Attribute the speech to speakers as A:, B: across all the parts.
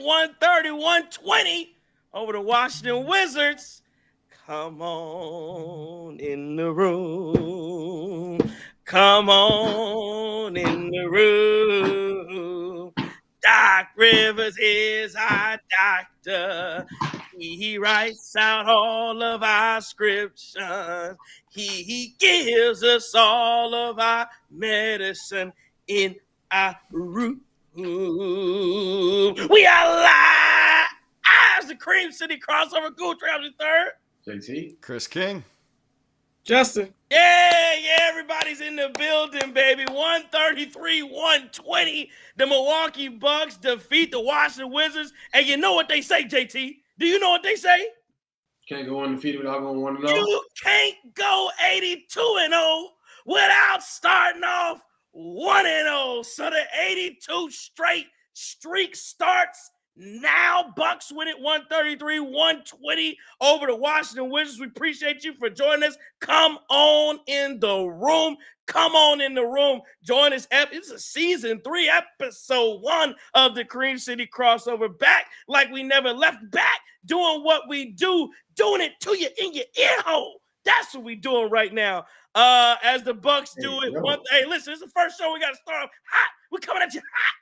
A: 130-120 over the Washington Wizards. Come on in the room. Come on in the room. Doc Rivers is our doctor. He writes out all of our scriptures. He gives us all of our medicine in our room. We are live as the Cream City crossover. Cool Travis third.
B: JT.
C: Chris King.
D: Justin.
A: Yeah, everybody's in the building, baby. 133-120. The Milwaukee Bucks defeat the Washington Wizards. And you know what they say, JT? Do you know what they say?
B: Can't go undefeated without going 1-0.
A: You can't go 82-0 without starting off 1-0. So the 82 straight streak starts now. Bucks win it 133-120 over the Washington Wizards. We appreciate you for joining us. Come on in the room. Come on in the room. Join us. It's a season 3, episode 1 of the Cream City crossover. Back like we never left. Back doing what we do. Doing it to you in your ear hole. That's what we're doing right now. As the Bucks do it. Hey, listen, it's the first show. We got to start off hot. We're coming at you hot.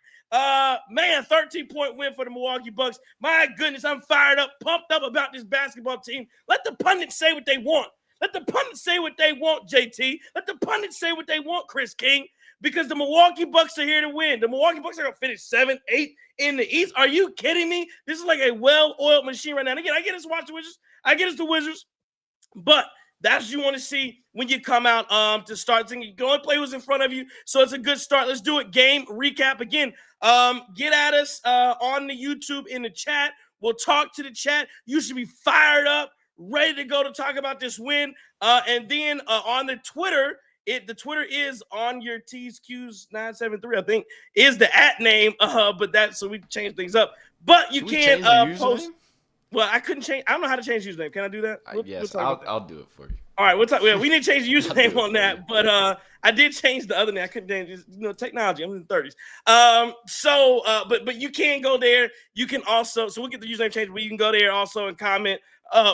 A: 13-point win for the Milwaukee Bucks. My goodness, I'm fired up, pumped up about this basketball team. Let the pundits say what they want. Let the pundits say what they want, JT. Let the pundits say what they want, Chris King, because the Milwaukee Bucks are here to win. The Milwaukee Bucks are going to finish 7-8 in the East. Are you kidding me? This is like a well-oiled machine right now. And again, I get us to watch the Wizards. I get us the Wizards. But that's what you want to see when you come out to start thinking. You can only play who's in front of you, so it's a good start. Let's do it. Game recap again. Get at us on the YouTube in the chat. We'll talk to the chat. You should be fired up, ready to go to talk about this win. And then on the Twitter, the Twitter is on your T's Q's 973, I think, is the @ name. But that's so we changed things up. But you can post. Well, I couldn't change. I don't know how to change username. Can I do that?
C: Yes, I'll do it for you.
A: All right, we'll talk. Yeah, we need to change the username on that, but I did change the other name. I couldn't change it. Technology. I'm in the 30s. But you can go there. You can also. So we'll get the username changed, but you can go there also and comment.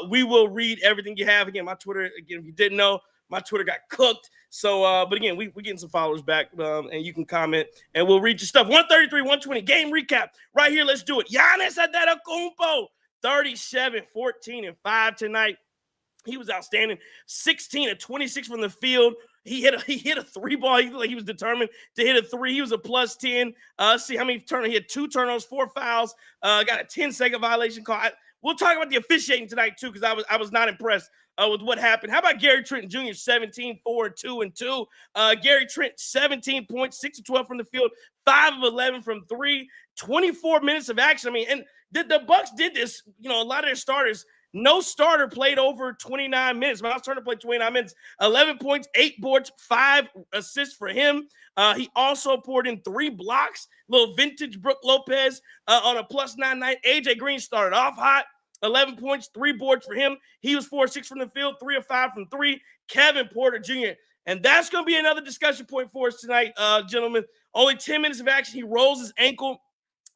A: We will read everything you have. Again, my Twitter. Again, if you didn't know, my Twitter got cooked. So, but again, we're getting some followers back, and you can comment, and we'll read your stuff. 133-120 game recap right here. Let's do it. Giannis Antetokounmpo. 37, 14, and 5 tonight. He was outstanding. 16 of 26 from the field. He hit a 3-ball. He looked like he was determined to hit a 3. He was a plus 10. See how many turnovers. He had 2 turnovers, 4 fouls. Got a 10-second violation call. We'll talk about the officiating tonight too, because I was not impressed with what happened. How about Gary Trent Jr. 17, 4, 2, and 2. Gary Trent 17 points, 6 of 12 from the field, 5 of 11 from 3. 24 minutes of action. I mean, and the Bucks did this. A lot of their starters. No starter played over 29 minutes. Miles Turner played 29 minutes. 11 points, 8 boards, 5 assists for him. He also poured in 3 blocks. Little vintage Brook Lopez on a +9 night. AJ Green started off hot. 11 points, 3 boards for him. He was 4 of 6 from the field, 3 of 5 from 3. Kevin Porter Jr. And that's going to be another discussion point for us tonight, gentlemen. Only 10 minutes of action. He rolls his ankle.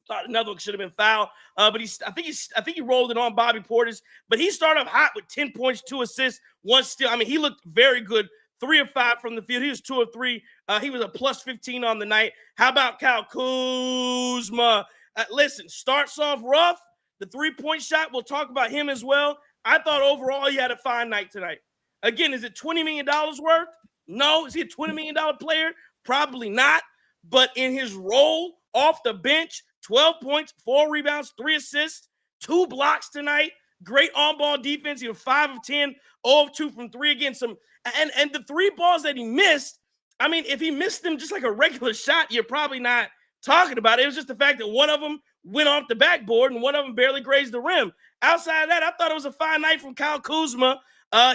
A: Thought another one should have been fouled, but I think he rolled it on Bobby Portis. But he started off hot with 10 points, 2 assists, 1 steal. I mean, he looked very good. 3 of 5 from the field. He was 2 of 3. He was a +15 on the night. How about Kyle Kuzma? Listen, starts off rough. The 3-point shot. We'll talk about him as well. I thought overall he had a fine night tonight. Again, is it $20 million worth? No. Is he a $20 million player? Probably not. But in his role off the bench, 12 points, 4 rebounds, 3 assists, 2 blocks tonight. Great on-ball defense. He was 5 of 10, 0 of 2 from 3. Again, and the 3 balls that he missed, I mean, if he missed them just like a regular shot, you're probably not talking about it. It was just the fact that one of them went off the backboard and one of them barely grazed the rim. Outside of that, I thought it was a fine night from Kyle Kuzma.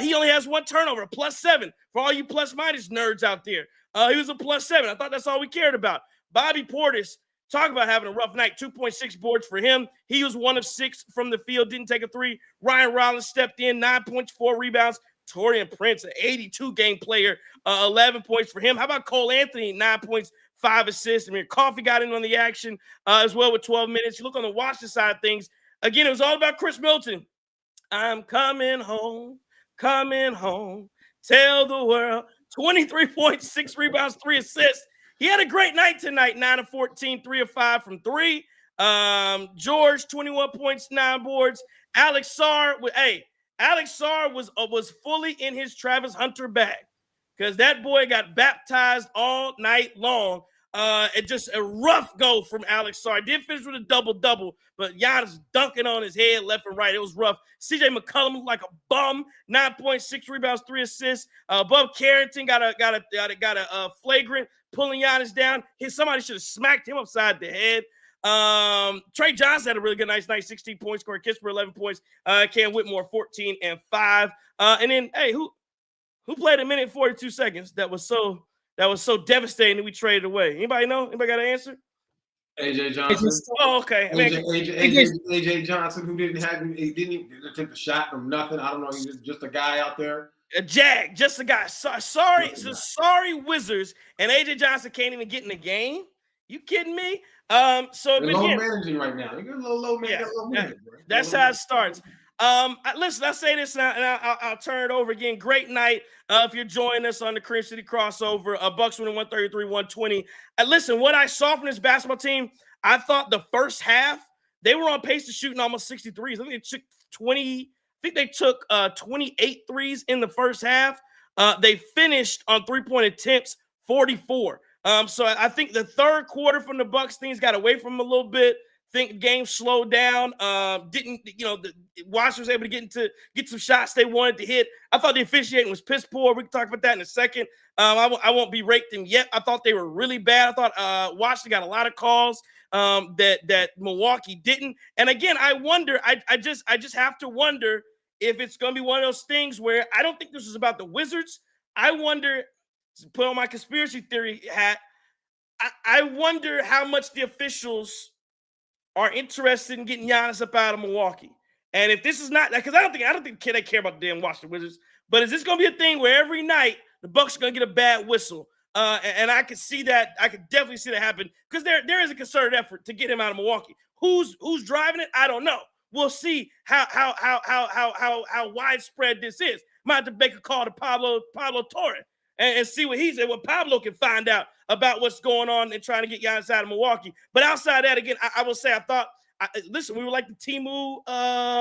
A: He only has 1 turnover, a +7 for all you plus-minus nerds out there. He was a +7. I thought that's all we cared about. Bobby Portis, talk about having a rough night. 2.6 boards for him. He was 1 of 6 from the field, didn't take a 3. Ryan Rollins stepped in, 9 points, 4 rebounds. Torian Prince, an 82-game player, 11 points for him. How about Cole Anthony, 9 points, 5 assists. Amir Coffey got in on the action as well with 12 minutes. You look on the Washington side of things. Again, it was all about Khris Middleton. I'm coming home. Tell the world. 23 points, 6 rebounds, 3 assists. He had a great night tonight. 9 of 14, 3 of 5 from 3. George, 21 points, 9 boards. Alex Sarr was fully in his Travis Hunter bag because that boy got baptized all night long. It just a rough go from Alex Sarr. Did finish with a double-double, but Giannis dunking on his head left and right. It was rough. CJ McCollum looked like a bum. 9.6 rebounds, 3 assists. Above Carrington got a flagrant pulling Giannis down. Somebody should have smacked him upside the head. Trey Johnson had a really good night, 16 points, scored Kispert 11 points. Cam Whitmore 14 and 5. And then who played a minute and 42 seconds that was so devastating that we traded away? Anybody know? Anybody got an answer?
B: AJ Johnson.
A: Oh, okay.
B: AJ Johnson, who didn't even attempt a shot from nothing. I don't know. He's just a guy out there.
A: A jag, just a guy. Sorry Wizards, and AJ Johnson can't even get in the game. You kidding me? So
B: they're low managing right now. You're a little low managing.
A: Yeah, that's how it starts. Listen, I'll say this now, and I'll turn it over again. Great night. If you're joining us on the Cream City crossover, Bucks winning 133-120. Listen, what I saw from this basketball team, I thought the first half they were on pace to shooting almost 60 threes. I think they took 28 threes in the first half. They finished on 3-point attempts 44. So I think the third quarter from the Bucks, things got away from them a little bit. Think the game slowed down. The Washington was able to get some shots they wanted to hit. I thought the officiating was piss poor. We can talk about that in a second. I won't berate them yet. I thought they were really bad. I thought Washington got a lot of calls that Milwaukee didn't. And again, I wonder. I just have to wonder if it's going to be one of those things where I don't think this is about the Wizards. I wonder. Put on my conspiracy theory hat. I wonder how much the officials are interested in getting Giannis up out of Milwaukee. And if this is not, because I don't think they care about the damn Washington Wizards, but is this going to be a thing where every night the Bucks are going to get a bad whistle? And I could see that. I could definitely see that happen because there is a concerted effort to get him out of Milwaukee. Who's driving it? I don't know. We'll see how widespread this is. Might have to make a call to Pablo Torre and see what he said, what Pablo can find out about what's going on and trying to get Giannis out of Milwaukee. But outside that, again, I will say listen, we were like the Timu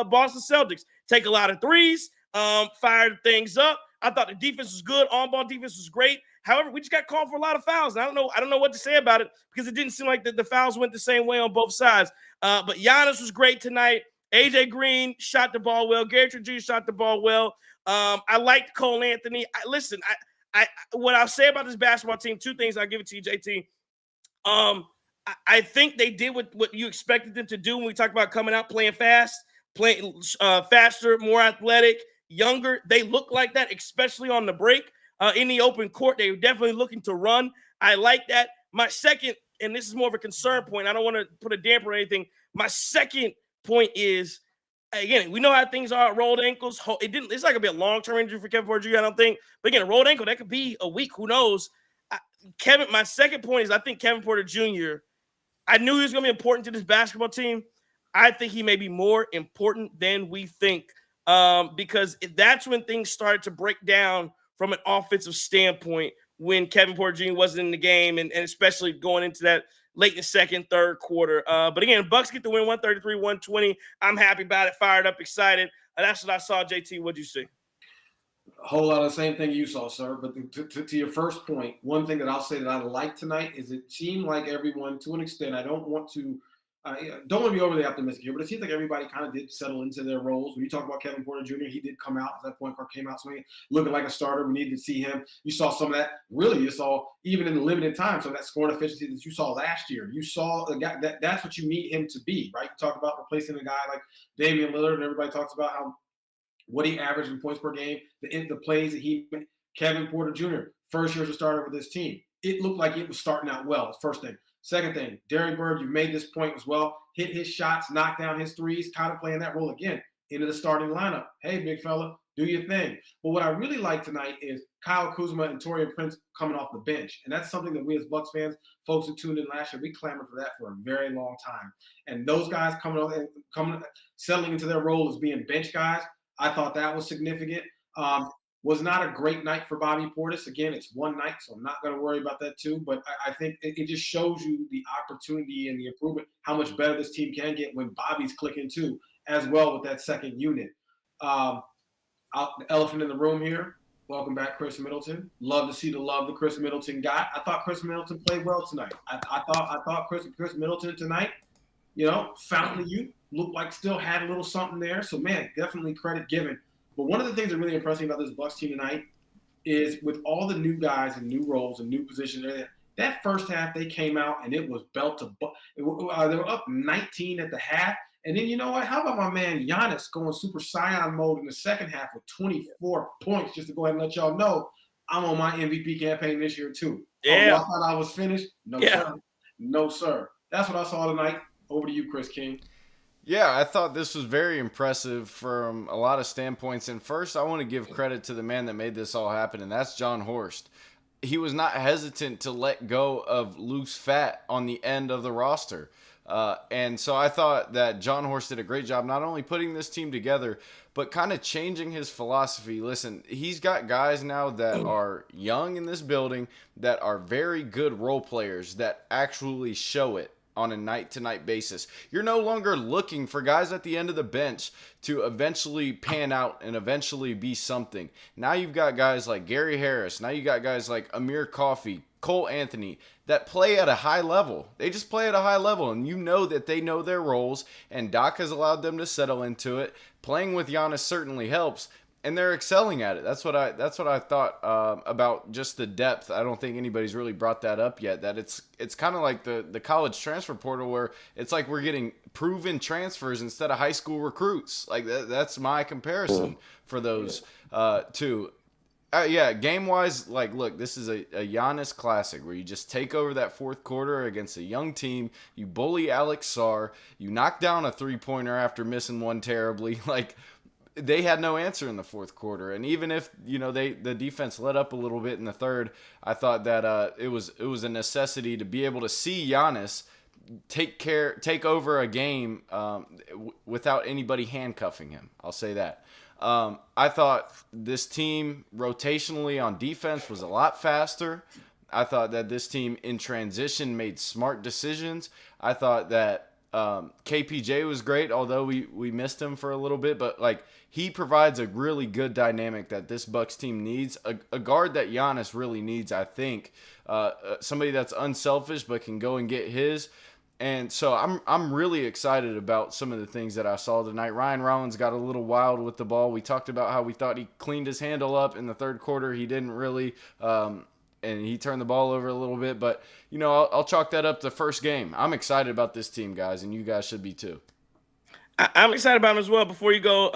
A: Boston Celtics. Take a lot of threes, fired things up. I thought the defense was good. On-ball defense was great. However, we just got called for a lot of fouls. And I don't know what to say about it because it didn't seem like the fouls went the same way on both sides. But Giannis was great tonight. AJ Green shot the ball well. Gary Trent Jr. shot the ball well. I liked Cole Anthony. Listen, what I'll say about this basketball team, 2 things. I'll give it to you, JT. I think they did what you expected them to do when we talk about coming out, playing fast, playing faster, more athletic, younger. They look like that, especially on the break. In the open court, they were definitely looking to run. I like that. My second, and this is more of a concern point. I don't want to put a damper or anything. My second point is, again, we know how things are. Rolled ankles. It's not gonna be a long-term injury for Kevin Porter Jr., I don't think. But again, a rolled ankle, that could be a week. Who knows? My second point is I think Kevin Porter Jr., I knew he was gonna be important to this basketball team. I think he may be more important than we think. Because that's when things started to break down from an offensive standpoint when Kevin Porter Jr. wasn't in the game, and especially going into that late in the second, third quarter. But again, Bucks get the win 133-120. I'm happy about it, fired up, excited. That's what I saw, JT. What'd you see?
B: A whole lot of the same thing you saw, sir. But to your first point, one thing that I'll say that I like tonight is it seemed like everyone, to an extent, I don't want to be overly optimistic here, but it seems like everybody kind of did settle into their roles. When you talk about Kevin Porter Jr., he did come out at that point guard, came out swinging, looking like a starter. We needed to see him. You saw some of that. Really, you saw even in the limited time, so that scoring efficiency that you saw last year. You saw the guy that's what you need him to be, right? You talk about replacing a guy like Damian Lillard, and everybody talks about what he averaged in points per game, the plays that he made. Kevin Porter Jr., first year as a starter with this team. It looked like it was starting out well, first thing. Second thing, Derrick Bird, you made this point as well. Hit his shots, knock down his threes, kind of playing that role again. into the starting lineup. Hey, big fella, do your thing. But what I really like tonight is Kyle Kuzma and Taurean Prince coming off the bench. And that's something that we as Bucks fans, folks who tuned in last year, we clamored for that for a very long time. And those guys settling into their role as being bench guys, I thought that was significant. Was not a great night for Bobby Portis. Again, it's one night, so I'm not going to worry about that too. But I think it just shows you the opportunity and the improvement, how much better this team can get when Bobby's clicking too, as well with that second unit. The elephant in the room here. Welcome back, Khris Middleton. Love to see the love that Khris Middleton got. I thought Khris Middleton played well tonight. I thought Khris Middleton tonight, fountain of youth, looked like still had a little something there. So, man, definitely credit given. But one of the things that really impressed me about this Bucks team tonight is with all the new guys and new roles and new positions, that first half they came out and it was belt to butt. They were up 19 at the half. And then you know what? How about my man Giannis going Super Saiyan mode in the second half with 24 points, just to go ahead and let y'all know I'm on my MVP campaign this year too.
A: Yeah.
B: Oh, I thought I was finished. No, sir. No, sir. That's what I saw tonight. Over to you, Chris King.
C: Yeah, I thought this was very impressive from a lot of standpoints. And first, I want to give credit to the man that made this all happen, and that's John Horst. He was not hesitant to let go of loose fat on the end of the roster. And so I thought that John Horst did a great job not only putting this team together, but kind of changing his philosophy. Listen, he's got guys now that are young in this building that are very good role players that actually show it on a night-to-night basis. You're no longer looking for guys at the end of the bench to eventually pan out and eventually be something. Now you've got guys like Gary Harris. Now you got guys like Amir Coffey, Cole Anthony, that play at a high level. They just play at a high level, and you know that they know their roles, and Doc has allowed them to settle into it. Playing with Giannis certainly helps, and they're excelling at it. That's what I thought about just the depth. I don't think anybody's really brought that up yet. That it's kind of like the college transfer portal, where it's like we're getting proven transfers instead of high school recruits. Like that's my comparison for those two. Yeah, game-wise, like, look, this is a Giannis classic where you just take over that fourth quarter against a young team. You bully Alex Sarr. You knock down a three-pointer after missing one terribly. Like, they had no answer in the fourth quarter. And even if, the defense let up a little bit in the third, I thought that it was a necessity to be able to see Giannis take over a game without anybody handcuffing him. I'll say that. I thought this team rotationally on defense was a lot faster. I thought that this team in transition made smart decisions. I thought that KPJ was great, although we missed him for a little bit. But, he provides a really good dynamic that this Bucks team needs. A guard that Giannis really needs, I think. Somebody that's unselfish but can go and get his. And so I'm really excited about some of the things that I saw tonight. Ryan Rollins got a little wild with the ball. We talked about how we thought he cleaned his handle up in the third quarter. He didn't really, and he turned the ball over a little bit. But, I'll chalk that up to the first game. I'm excited about this team, guys, and you guys should be too.
A: I'm excited about him as well. Before you go,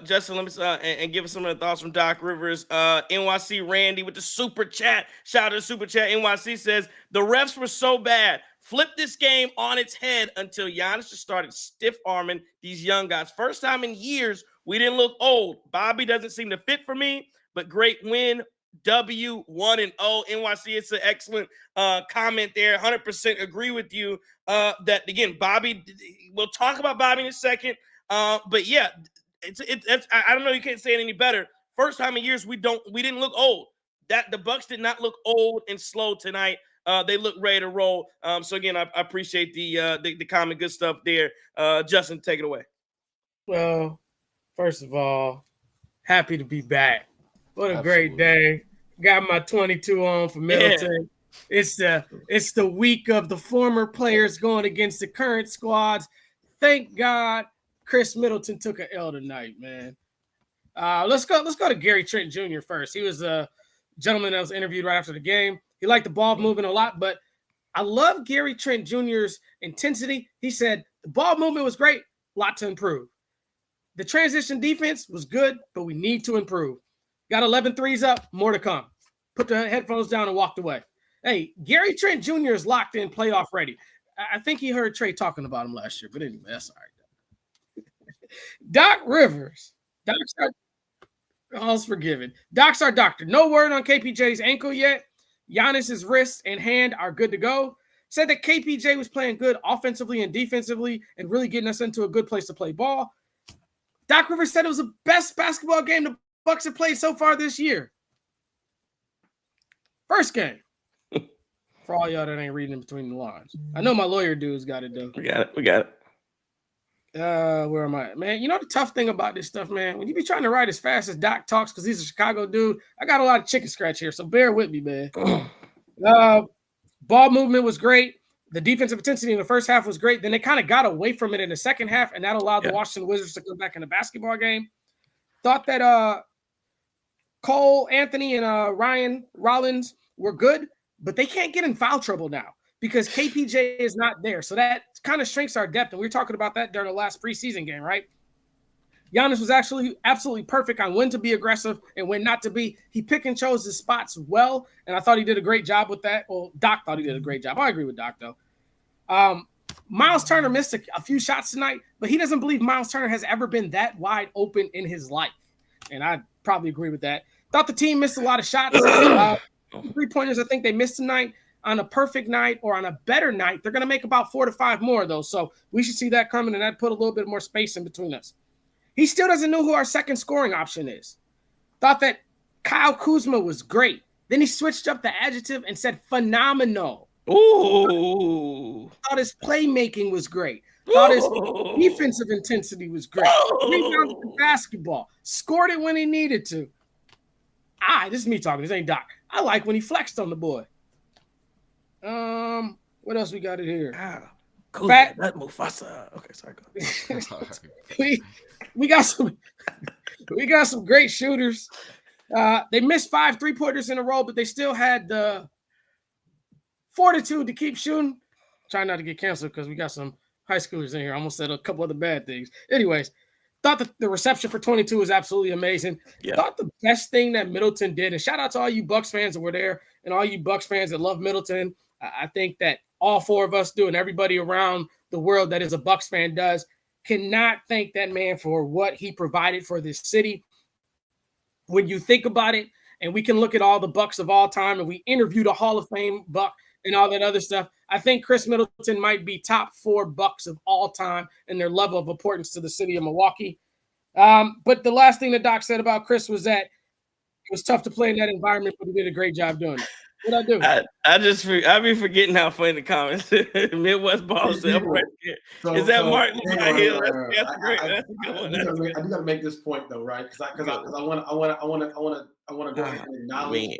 A: Justin, let me and give us some of the thoughts from Doc Rivers. NYC Randy with the super chat. Shout out to the super chat. NYC says, the refs were so bad. Flip this game on its head until Giannis just started stiff-arming these young guys. First time in years, we didn't look old. Bobby doesn't seem to fit for me, but great win. W 1-0. NYC, it's an excellent comment there. 100% agree with you that, again, Bobby, we'll talk about Bobby in a second. But, yeah, it's I don't know. You can't say it any better. First time in years, we didn't look old. That the Bucks did not look old and slow tonight. They look ready to roll. So again, I appreciate the comment. Good stuff there. Justin, take it away.
D: Well, first of all, happy to be back. What a
C: Absolutely.
D: great day. Got my 22 on for Middleton. Yeah. It's the week of the former players going against the current squads. Thank God Khris Middleton took an L tonight, man. Let's go to Gary Trent Jr. first. He was a gentleman that was interviewed right after the game. He liked the ball movement a lot, but I love Gary Trent Jr.'s intensity. He said the ball movement was great, a lot to improve. The transition defense was good, but we need to improve. Got 11 threes up, more to come. Put the headphones down and walked away. Hey, Gary Trent Jr. is locked in, playoff ready. I think he heard Trey talking about him last year, but anyway, that's all right. Doc Rivers. Doc's all's forgiven. Doc's our doctor. No word on KPJ's ankle yet. Giannis's wrist and hand are good to go. Said that KPJ was playing good offensively and defensively and really getting us into a good place to play ball. Doc Rivers said it was the best basketball game the Bucks have played so far this year. First game. For all y'all that ain't reading in between the lines. I know my lawyer dudes got it, though.
A: We got it.
D: Where am I? Man, you know the tough thing about this stuff, man? When you be trying to write as fast as Doc talks, because he's a Chicago dude, I got a lot of chicken scratch here, so bear with me, man. Ball movement was great. The defensive intensity in the first half was great. Then they kind of got away from it in the second half, and that allowed the Washington Wizards to come back in the basketball game. Thought that Cole, Anthony, and Ryan Rollins were good, but they can't get in foul trouble now because KPJ is not there. So that kind of shrinks our depth, and we were talking about that during the last preseason game, right? Giannis was actually absolutely perfect on when to be aggressive and when not to be. He pick and chose his spots well, and I thought he did a great job with that. Well, Doc thought he did a great job. I agree with Doc, though. Miles Turner missed a few shots tonight, but he doesn't believe Miles Turner has ever been that wide open in his life, and I probably agree with that. Thought the team missed a lot of shots. 3-pointers I think they missed tonight. On a perfect night or on a better night, they're going to make about 4 to 5 more, though, so we should see that coming, and that put a little bit more space in between us. He still doesn't know who our second scoring option is. Thought that Kyle Kuzma was great. Then he switched up the adjective and said phenomenal.
A: Ooh.
D: Thought his playmaking was great. Thought his defensive intensity was great. Rebounded the basketball. Scored it when he needed to. This is me talking. This ain't Doc. I like when he flexed on the boy. What else we got in here?
A: Cool. That Mufasa. Okay, sorry.
D: We got some great shooters. They missed 5 3-pointers in a row, but they still had the fortitude to keep shooting. Trying not to get canceled because we got some high schoolers in here. I almost said a couple other bad things. Anyways, thought that the reception for 22 was absolutely amazing. Yeah. Thought the best thing that Middleton did, and shout out to all you Bucks fans that were there and all you Bucks fans that love Middleton. I think that all 4 of us do, and everybody around the world that is a Bucks fan does, cannot thank that man for what he provided for this city. When you think about it, and we can look at all the Bucks of all time, and we interviewed a Hall of Fame Buck and all that other stuff, I think Khris Middleton might be top 4 Bucks of all time in their level of importance to the city of Milwaukee. But the last thing that Doc said about Khris was that it was tough to play in that environment, but he did a great job doing it. What'd I do?
A: I be forgetting how funny the comments. Midwest Ball said, right here. Is that Mark right here? That's great. That's a good one.
B: I do got to make this point though, right? Because I want to go ahead and acknowledge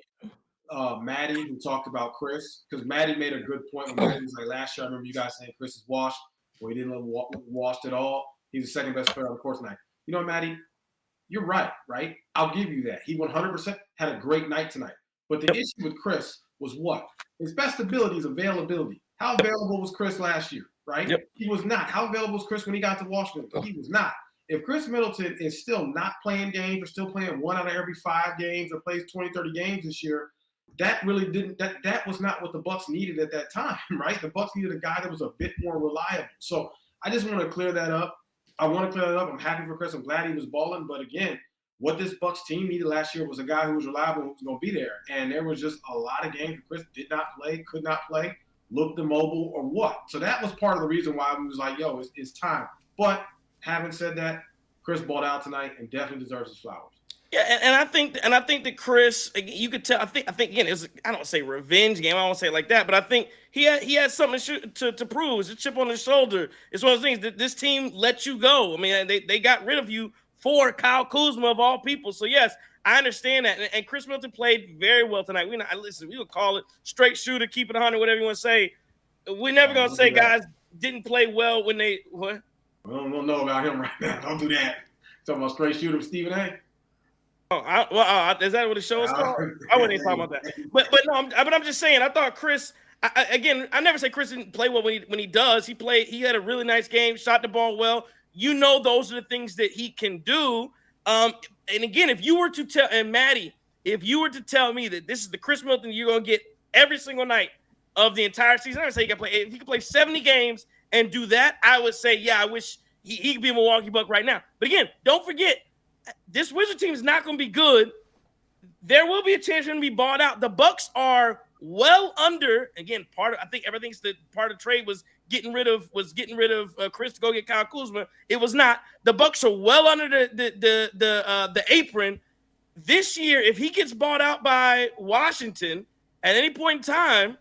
B: Maddie, who talked about Khris, because Maddie made a good point. When Maddie was like, last year, I remember you guys saying Khris is washed. Well, he didn't look washed at all. He's the second best player on the court tonight. You know, Maddie, you're right? I'll give you that. He 100% had a great night tonight. But the issue with Khris was what? His best ability is availability. How available was Khris last year, right? Yep. He was not. How available was Khris when he got to Washington? He was not. If Khris Middleton is still not playing games or still playing 1 out of every 5 games or plays 20, 30 games this year, that really didn't – that was not what the Bucks needed at that time, right? The Bucks needed a guy that was a bit more reliable. So I just want to clear that up. I'm happy for Khris. I'm glad he was balling. But, again, what this Bucks team needed last year was a guy who was reliable, who was going to be there. And there was just a lot of games that Khris did not play, could not play, looked immobile, or what. So that was part of the reason why we was like, yo, it's time. But having said that, Khris balled out tonight and definitely deserves his flowers.
A: Yeah, and I think that Khris, you could tell. I think again, I don't say revenge game. I don't say it like that, but I think he had something to prove. It's a chip on his shoulder. It's one of those things that this team let you go. I mean, they got rid of you for Kyle Kuzma of all people. So yes, I understand that. And Khris Middleton played very well tonight. We would call it straight shooter, keep it 100, whatever you want to say. We're never gonna say guys didn't play well when they what.
B: I don't know about him right now. Don't do that. Talking about straight shooter, Stephen A.
A: Is that what the show is called? I wasn't even talking about that. But I'm just saying. I thought Khris. I never say Khris didn't play well when he does. He played. He had a really nice game. Shot the ball well. You know, those are the things that he can do. And again, if you were to tell Maddie, if you were to tell me that this is the Khris Middleton you're gonna get every single night of the entire season, I would say he could play. If he could play 70 games and do that, I would say, yeah, I wish he could be a Milwaukee Buck right now. But again, don't forget, this Wizard team is not going to be good. There will be a chance for him to be bought out. The Bucks are well under. Again, I think everything's the part of the trade was getting rid of Khris to go get Kyle Kuzma. It was not. The Bucks are well under the apron this year. If he gets bought out by Washington at any point in time,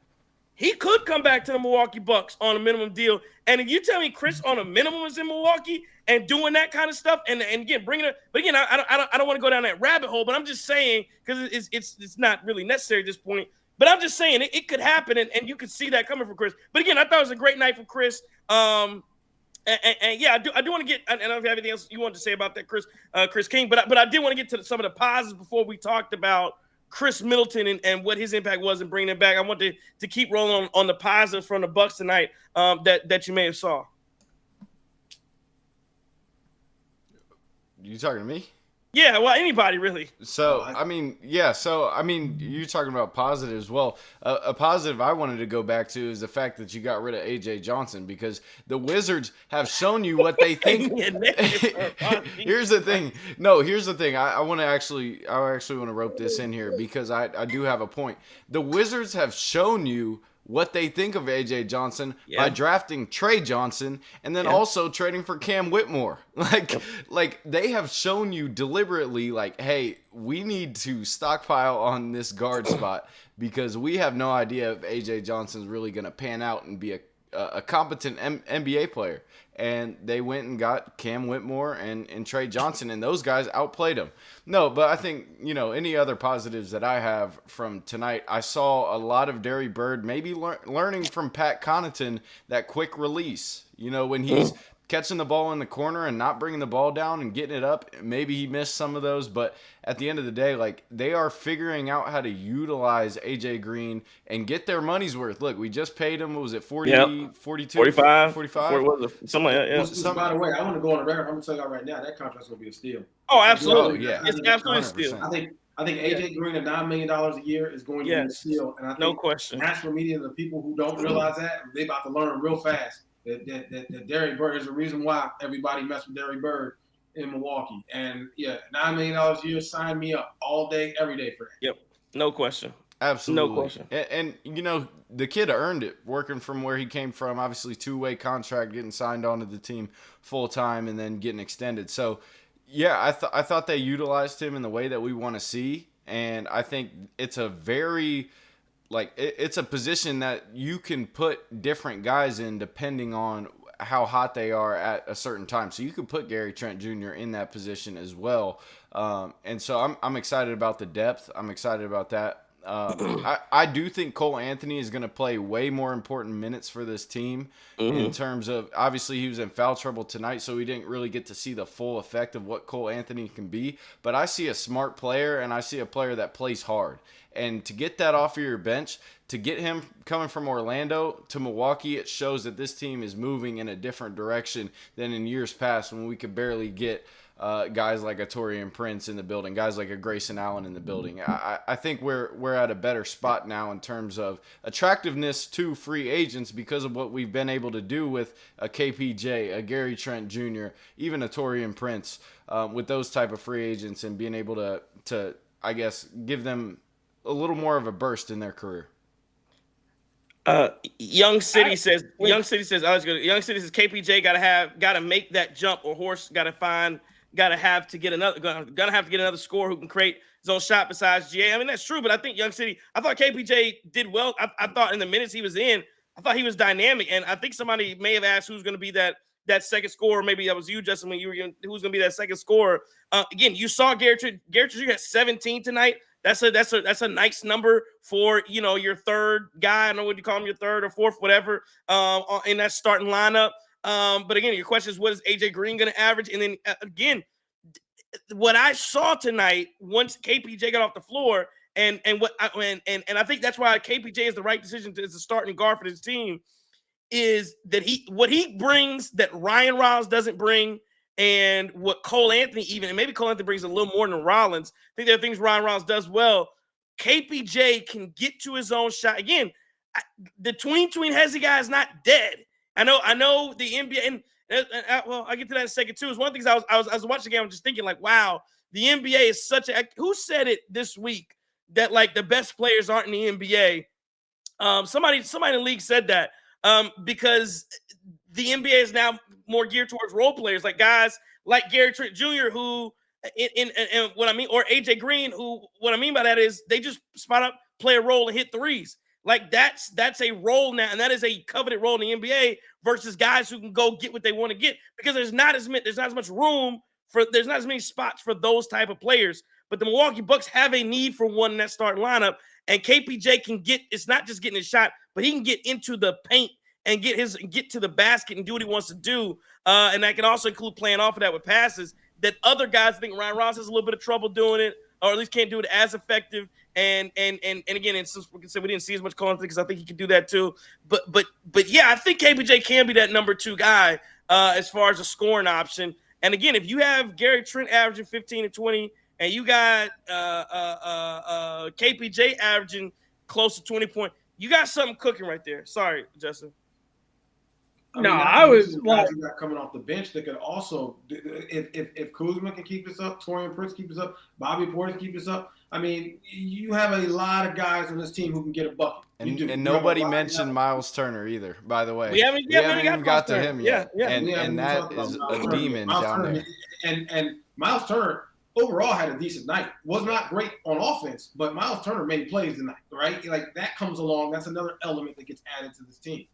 A: he could come back to the Milwaukee Bucks on a minimum deal. And if you tell me Khris on a minimum is in Milwaukee and doing that kind of stuff, and again bringing it, but again I don't want to go down that rabbit hole, but I'm just saying because it's not really necessary at this point. But I'm just saying it could happen, and you could see that coming from Khris. But again, I thought it was a great night for Khris. And yeah, I do want to get. I don't know if you have anything else you want to say about that, Chris King. But I did want to get to some of the positives before we talked about Khris Middleton and what his impact was in bringing him back. I want to keep rolling on the positives from the Bucks tonight that you may have saw.
C: You talking to me?
A: Yeah, well, anybody really.
C: So, I mean, you're talking about positives. Well, a positive I wanted to go back to is the fact that you got rid of A.J. Johnson, because the Wizards have shown you what they think. Here's the thing. No, here's the thing. I actually want to rope this in here because I do have a point. The Wizards have shown you what they think of A.J. Johnson by drafting Trey Johnson and then also trading for Cam Whitmore. Like they have shown you deliberately, like, hey, we need to stockpile on this guard spot because we have no idea if A.J. Johnson's really going to pan out and be a competent NBA player. And they went and got Cam Whitmore and Trey Johnson, and those guys outplayed him. No, but I think, any other positives that I have from tonight, I saw a lot of Derry Bird maybe learning from Pat Connaughton that quick release. When he's catching the ball in the corner and not bringing the ball down and getting it up, maybe he missed some of those, but at the end of the day, like, they are figuring out how to utilize AJ Green and get their money's worth. Look, we just paid him, what was it, 40, 42?
A: 45?
C: 45?
A: Something like that, yeah.
B: So, by the way, I want to go on the record. I'm going to tell y'all right now, that contract's going to be a steal.
A: Oh, absolutely.
C: Yeah.
A: It's absolutely a steal.
B: I think AJ Green at $9 million a year is going to be a steal. And I think
A: no question.
B: national media, the people who don't realize that, they about to learn real fast that Derry Bird is the reason why everybody messed with Derry Bird in Milwaukee. And $9 million a year, sign me up all day, every day for that.
A: Yep, no question.
C: Absolutely.
A: No question.
C: And the kid earned it working from where he came from. Obviously, 2-way contract, getting signed onto the team full time, and then getting extended. So, yeah, I thought they utilized him in the way that we want to see, and I think it's a very it's a position that you can put different guys in depending on how hot they are at a certain time. So you could put Gary Trent Jr. in that position as well. And so I'm excited about the depth. I'm excited about that. I do think Cole Anthony is going to play way more important minutes for this team in terms of, obviously he was in foul trouble tonight, so we didn't really get to see the full effect of what Cole Anthony can be. But I see a smart player, and I see a player that plays hard. And to get that off of your bench, to get him coming from Orlando to Milwaukee, it shows that this team is moving in a different direction than in years past when we could barely get guys like a Taurean Prince in the building, guys like a Grayson Allen in the building. I think we're at a better spot now in terms of attractiveness to free agents because of what we've been able to do with a KPJ, a Gary Trent Jr., even a Taurean Prince, with those type of free agents and being able to I guess, give them a little more of a burst in their career.
A: Young City says KPJ gotta make that jump, or Horse gotta have to get another scorer who can create his own shot besides GA. I mean, that's true, but I think Young City, I thought KPJ did well. I thought in the minutes he was in, I thought he was dynamic, and I think somebody may have asked who's going to be that second scorer. Maybe that was you, Justin, when you were who's going to be that second scorer. Again, you saw Garrett Trent had 17 tonight. That's a nice number for your third guy. I don't know what you call him, your third or fourth, whatever, in that starting lineup. But again, your question is, what is AJ Green going to average? And then again, what I saw tonight once KPJ got off the floor, and I think that's why KPJ is the right decision as a starting guard for this team, is that what he brings that Ryan Rollins doesn't bring. And what Cole Anthony and maybe Cole Anthony brings a little more than Rollins. I think there are things Ryan Rollins does well. KPJ can get to his own shot. Again, the tween Hezzy guy is not dead. I know the NBA, and Well, I get to that in a second too. It's one of the things I was watching the game. I'm just thinking like, wow, the NBA is such a. Who said it this week that like the best players aren't in the NBA? Somebody in the league said that because the NBA is now more geared towards role players, like guys like Gary Trent Jr., who in what I mean, or AJ Green, who what I mean by that is they just spot up, play a role, and hit threes. Like that's a role now, and that is a coveted role in the NBA versus guys who can go get what they want to get because there's not as much room for there's not as many spots for those type of players. But the Milwaukee Bucks have a need for one in that starting lineup, and KPJ can get. It's not just getting his shot, but he can get into the paint and get to the basket and do what he wants to do. And that can also include playing off of that with passes that other guys. I think Ryan Ross has a little bit of trouble doing it, or at least can't do it as effective. And again, and since we can say we didn't see as much Collins because I think he could do that too. But yeah, I think KPJ can be that number 2 guy as far as a scoring option. And again, if you have Gary Trent averaging 15 and 20, and you got KPJ averaging close to 20 points, you got something cooking right there. Sorry, Justin.
D: I was
B: guys you got coming off the bench that could also, if Kuzma can keep this up, Taurean Prince keep this up, Bobby Portis keep this up. I mean, you have a lot of guys on this team who can get a bucket.
C: And nobody mentioned Miles Turner either, by the way.
A: We haven't even got
C: to him yet.
A: Yeah.
C: And that is a demon down there.
B: And Miles Turner overall had a decent night. Was not great on offense, but Miles Turner made plays tonight, right? Like that comes along. That's another element that gets added to this team.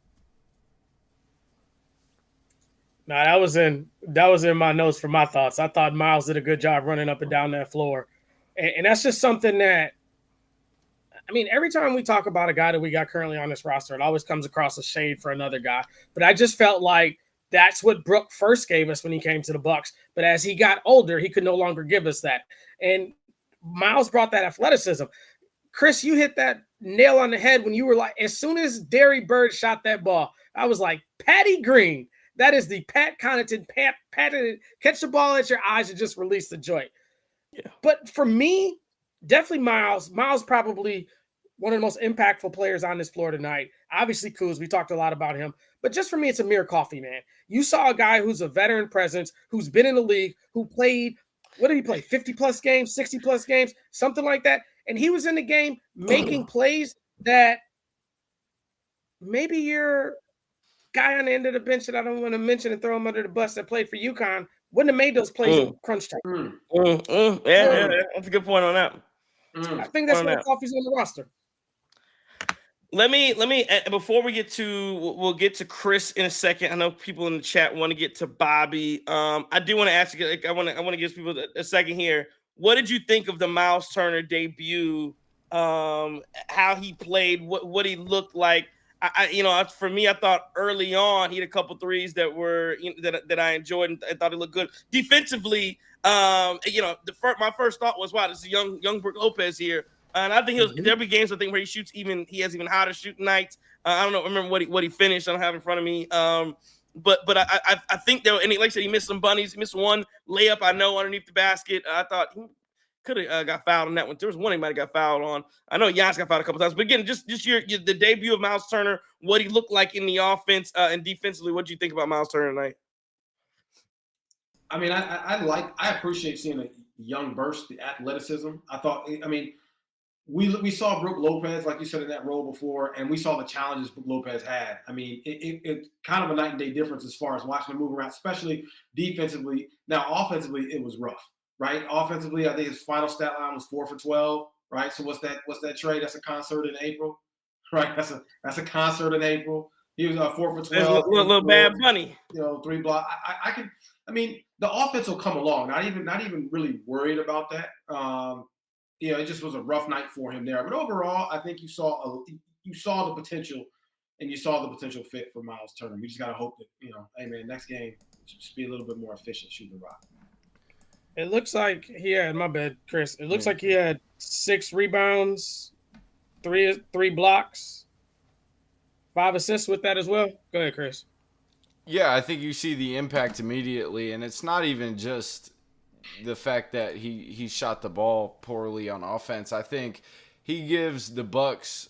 D: No, that was in my notes for my thoughts. I thought Miles did a good job running up and down that floor. And that's just something that, I mean, every time we talk about a guy that we got currently on this roster, it always comes across a shade for another guy. But I just felt like that's what Brook first gave us when he came to the Bucks. But as he got older, he could no longer give us that. And Miles brought that athleticism. Chris, you hit that nail on the head when you were like, as soon as Derry Bird shot that ball, I was like, Patty Green. That is the Pat Connaughton, catch the ball at your eyes and just release the joint. Yeah. But for me, definitely Miles. Miles probably one of the most impactful players on this floor tonight. Obviously, Kuz, we talked a lot about him. But just for me, it's Amir Coffey, man. You saw a guy who's a veteran presence, who's been in the league, who played, what did he play, 50-plus games, 60-plus games, something like that. And he was in the game making plays that maybe you're – guy on the end of the bench that I don't want to mention and throw him under the bus that played for UConn wouldn't have made those plays in crunch time.
A: Yeah, that's a good point on that.
D: I think that's why Coffey's on the roster.
A: Let me before we get to we'll get to Chris in a second. I know people in the chat want to get to Bobby. I do want to ask you. I want to give people a second here. What did you think of the Miles Turner debut? How he played, what he looked like. For me, I thought early on he had a couple threes that were that I enjoyed and I thought it looked good defensively. My first thought was, wow, this is young Brook Lopez here, and I think there'll be games I think where he has even hotter shooting nights. I don't know, remember what he finished. I don't have it in front of me. But I think there, and like I said, he missed some bunnies. He missed one layup I know underneath the basket. I thought he could have got fouled on that one. There was one he might have got fouled on. I know Giannis got fouled a couple times. But again, just the debut of Miles Turner, what he looked like in the offense and defensively. What do you think about Miles Turner tonight?
B: I mean, I appreciate seeing a young burst, the athleticism. We saw Brook Lopez, like you said, in that role before, and we saw the challenges Brook Lopez had. I mean, it's kind of a night and day difference as far as watching him move around, especially defensively. Now, offensively, it was rough. Right, offensively, I think his final stat line was 4 for 12. Right, so what's that trade? That's a concert in April, right? That's a concert in April. He was 4 for 12.
A: A little Bad Bunny.
B: 3 blocks. I mean, the offense will come along. Not even really worried about that. It just was a rough night for him there. But overall, I think you saw the potential, and you saw the potential fit for Miles Turner. We just gotta hope that hey man, next game just be a little bit more efficient shooting the rock.
D: It looks like he had, my bad, Chris. It looks like he had 6 rebounds, 3 blocks, 5 assists with that as well. Go ahead, Chris.
C: Yeah, I think you see the impact immediately, and it's not even just the fact that he shot the ball poorly on offense. I think he gives the Bucks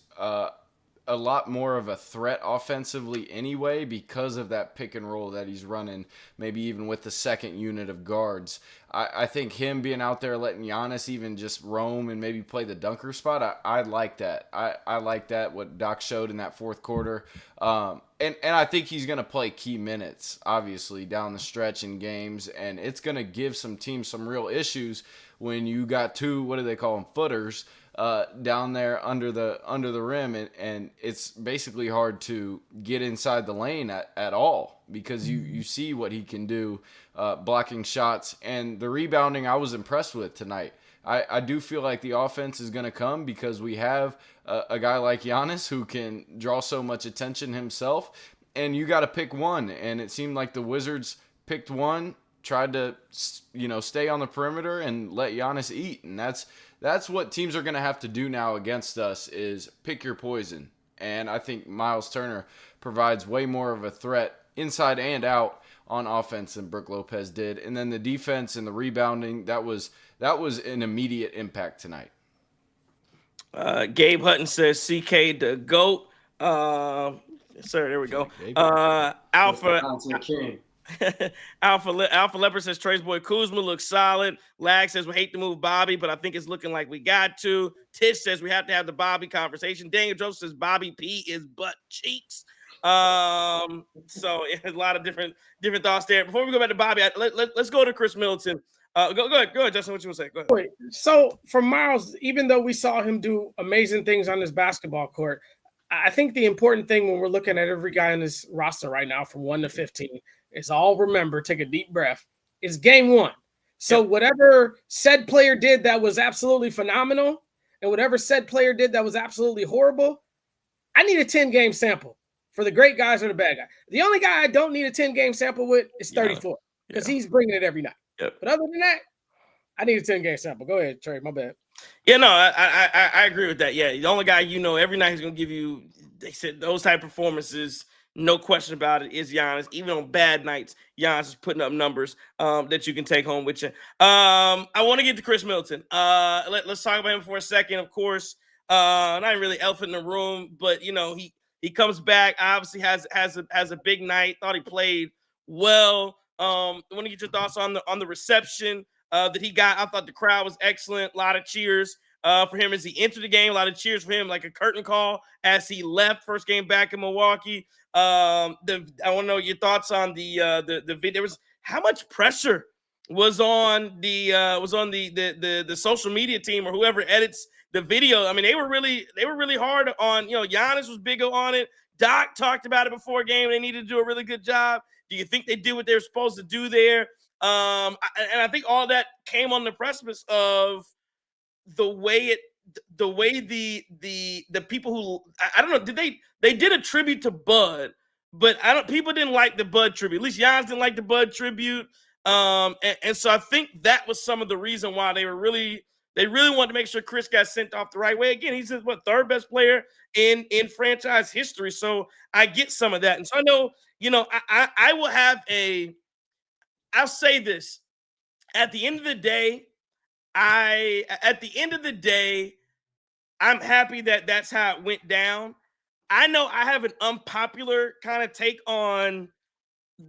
C: a lot more of a threat offensively anyway because of that pick and roll that he's running, maybe even with the second unit of guards. I think him being out there letting Giannis even just roam and maybe play the dunker spot, I like that. I like that, what Doc showed in that fourth quarter. And I think he's going to play key minutes, obviously, down the stretch in games, and it's going to give some teams some real issues when you got two, what do they call them, footers, down there under the rim, and it's basically hard to get inside the lane at all because you see what he can do blocking shots. And the rebounding I was impressed with tonight. I do feel like the offense is going to come because we have a guy like Giannis who can draw so much attention himself, and you got to pick one. And it seemed like the Wizards picked one, tried to stay on the perimeter and let Giannis eat, and that's what teams are going to have to do now against us is pick your poison. And I think Miles Turner provides way more of a threat inside and out on offense than Brook Lopez did. And then the defense and the rebounding, that was an immediate impact tonight.
A: Gabe Hutton says CK the GOAT. Sir, there we go. Alpha Leopard says Trace Boy Kuzma looks solid. Lag says we hate to move Bobby, but I think it's looking like we got to. Tish says we have to have the Bobby conversation. Daniel Joseph says Bobby P is butt cheeks. So a lot of different thoughts there. Before we go back to Bobby, let's go to Khris Middleton. Go ahead, Justin. What you want to say? Go ahead.
D: So for Miles, even though we saw him do amazing things on this basketball court, I think the important thing when we're looking at every guy in this roster right now from 1 to 15 is all remember, take a deep breath, is game one. So whatever said player did that was absolutely phenomenal and whatever said player did that was absolutely horrible, I need a 10-game sample for the great guys or the bad guy. The only guy I don't need a 10-game sample with is 34 because he's bringing it every night. Yep. But other than that, I need a 10-game sample. Go ahead, Trey. My bad.
A: Yeah, no, I agree with that. Yeah, the only guy every night he's going to give you, they said those type of performances, no question about it, is Giannis. Even on bad nights, Giannis is putting up numbers that you can take home with you. I want to get to Khris Middleton. Let's talk about him for a second. Of course, not really elephant in the room, but he comes back. Obviously has a big night. Thought he played well. I want to get your thoughts on the reception that he got. I thought the crowd was excellent. A lot of cheers for him as he entered the game. A lot of cheers for him, like a curtain call as he left. First game back in Milwaukee. I want to know your thoughts on the video. There was how much pressure was on the social media team or whoever edits the video. I mean, they were really hard on. Giannis was big on it. Doc talked about it before game. They needed to do a really good job. Do you think they did what they were supposed to do there? And I think all that came on the precipice of the way the people who I don't know, they did a tribute to Bud, but people didn't like the Bud tribute. At least Giannis didn't like the Bud tribute. And so I think that was some of the reason why they really wanted to make sure Khris got sent off the right way. Again, he's the third best player in franchise history. So I get some of that. And so I know, I will have I'll say this. At the end of the day, I'm happy that that's how it went down. I know I have an unpopular kind of take on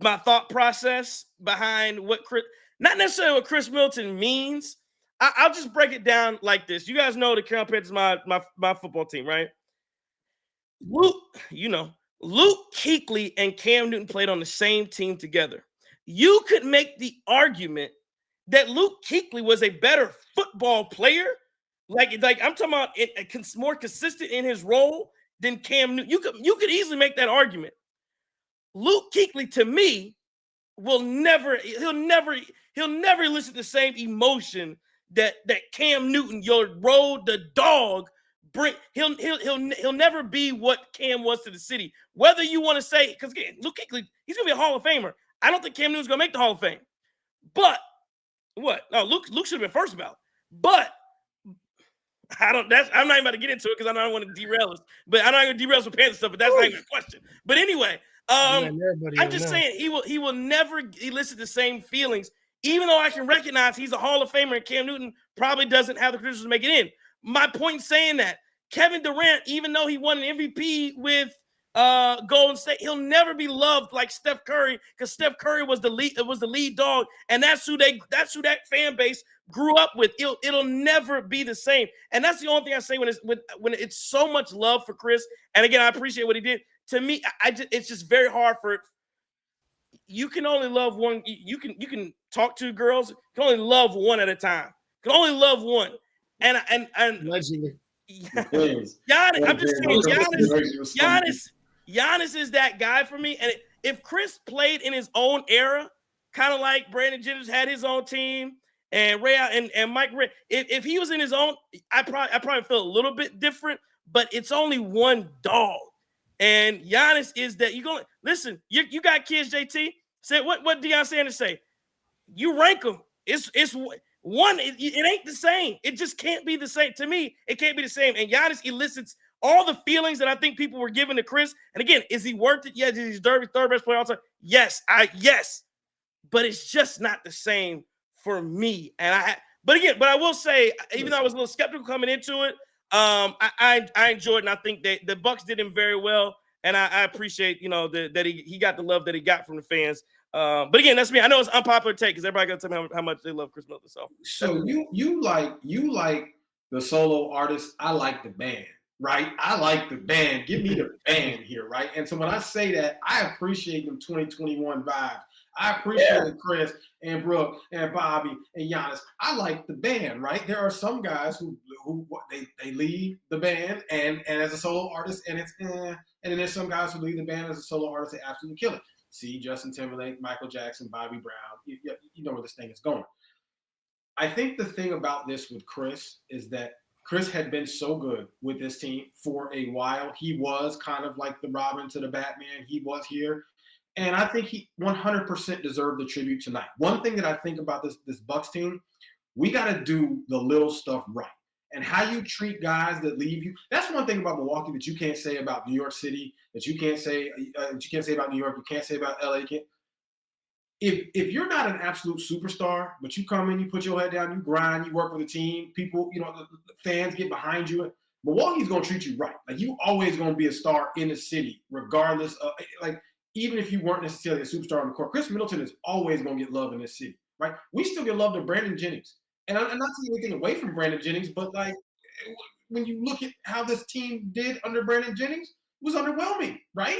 A: my thought process behind not necessarily what Khris Middleton means. I'll just break it down like this. You guys know the Carolina Panthers is my football team, right? Luke Kuechly and Cam Newton played on the same team together. You could make the argument that Luke Kuechly was a better football player, like I'm talking about more consistent in his role than Cam Newton. You could easily make that argument. Luke Kuechly, to me, he'll never elicit the same emotion that Cam Newton, your road the dog, bring. He'll never be what Cam was to the city. Whether you want to say, because again, Luke Kuechly, he's gonna be a Hall of Famer. I don't think Cam Newton's gonna make the Hall of Fame. But what? No, Luke should have been first ballot. But I'm not even about to get into it because I don't want to derail us. But I'm not going to derail some Panther stuff. But that's not even a question. But anyway, I'm just saying he will never elicit the same feelings. Even though I can recognize he's a Hall of Famer and Cam Newton probably doesn't have the credentials to make it in. My point in saying that, Kevin Durant, even though he won an MVP with Golden State, he'll never be loved like Steph Curry, because Steph Curry was the lead dog, and that's who that fan base grew up with. It'll never be the same, and that's the only thing I say when it's so much love for Khris. And again, I appreciate what he did. To me, it's just very hard for. You can only love one. You can talk to girls. You can only love one at a time. You can only love one, and
D: allegedly.
A: Giannis, I'm just saying, Giannis is that guy for me. And if Khris played in his own era, kind of like Brandon Jennings had his own team, and Ray and Mike Ray, if he was in his own, I probably feel a little bit different. But it's only one dog, and Giannis is that. You gonna listen? You got kids, JT. Say what Deion Sanders say? You rank them. It's one. It ain't the same. It just can't be the same. To me, it can't be the same. And Giannis elicits all the feelings that I think people were giving to Khris. And again, is he worth it? Yes. Is he third best player all time? Yes. Yes. But it's just not the same for me. And but I will say, even though I was a little skeptical coming into it, I enjoyed it, and I think that the Bucks did him very well. And I appreciate, that he got the love that he got from the fans. But again, that's me. I know it's unpopular take because everybody got to tell me how much they love Khris Middleton.
B: So you like the solo artist. I like the band, right? I like the band. Give me the band here, right? And so when I say that, I appreciate them 2021 vibes. I appreciate Khris and Brooke and Bobby and Giannis. I like the band, right? There are some guys who they leave the band and as a solo artist, and it's and then there's some guys who leave the band as a solo artist and absolutely kill it. See Justin Timberlake, Michael Jackson, Bobby Brown. You know where this thing is going. I think the thing about this with Khris is that Khris had been so good with this team for a while. He was kind of like the Robin to the Batman. He was here. And I think he 100% deserved the tribute tonight. One thing that I think about this Bucks team, we got to do the little stuff right. And how you treat guys that leave you. That's one thing about Milwaukee that you can't say about New York City, that you can't say about New York, you can't say about LA. If you're not an absolute superstar, but you come in, you put your head down, you grind, you work with a team, people, the fans get behind you. Milwaukee's going to treat you right. Like, you always going to be a star in the city, regardless of, even if you weren't necessarily a superstar on the court. Khris Middleton is always going to get love in this city, right? We still get love to Brandon Jennings. And I'm not taking anything away from Brandon Jennings, but when you look at how this team did under Brandon Jennings, it was underwhelming, right?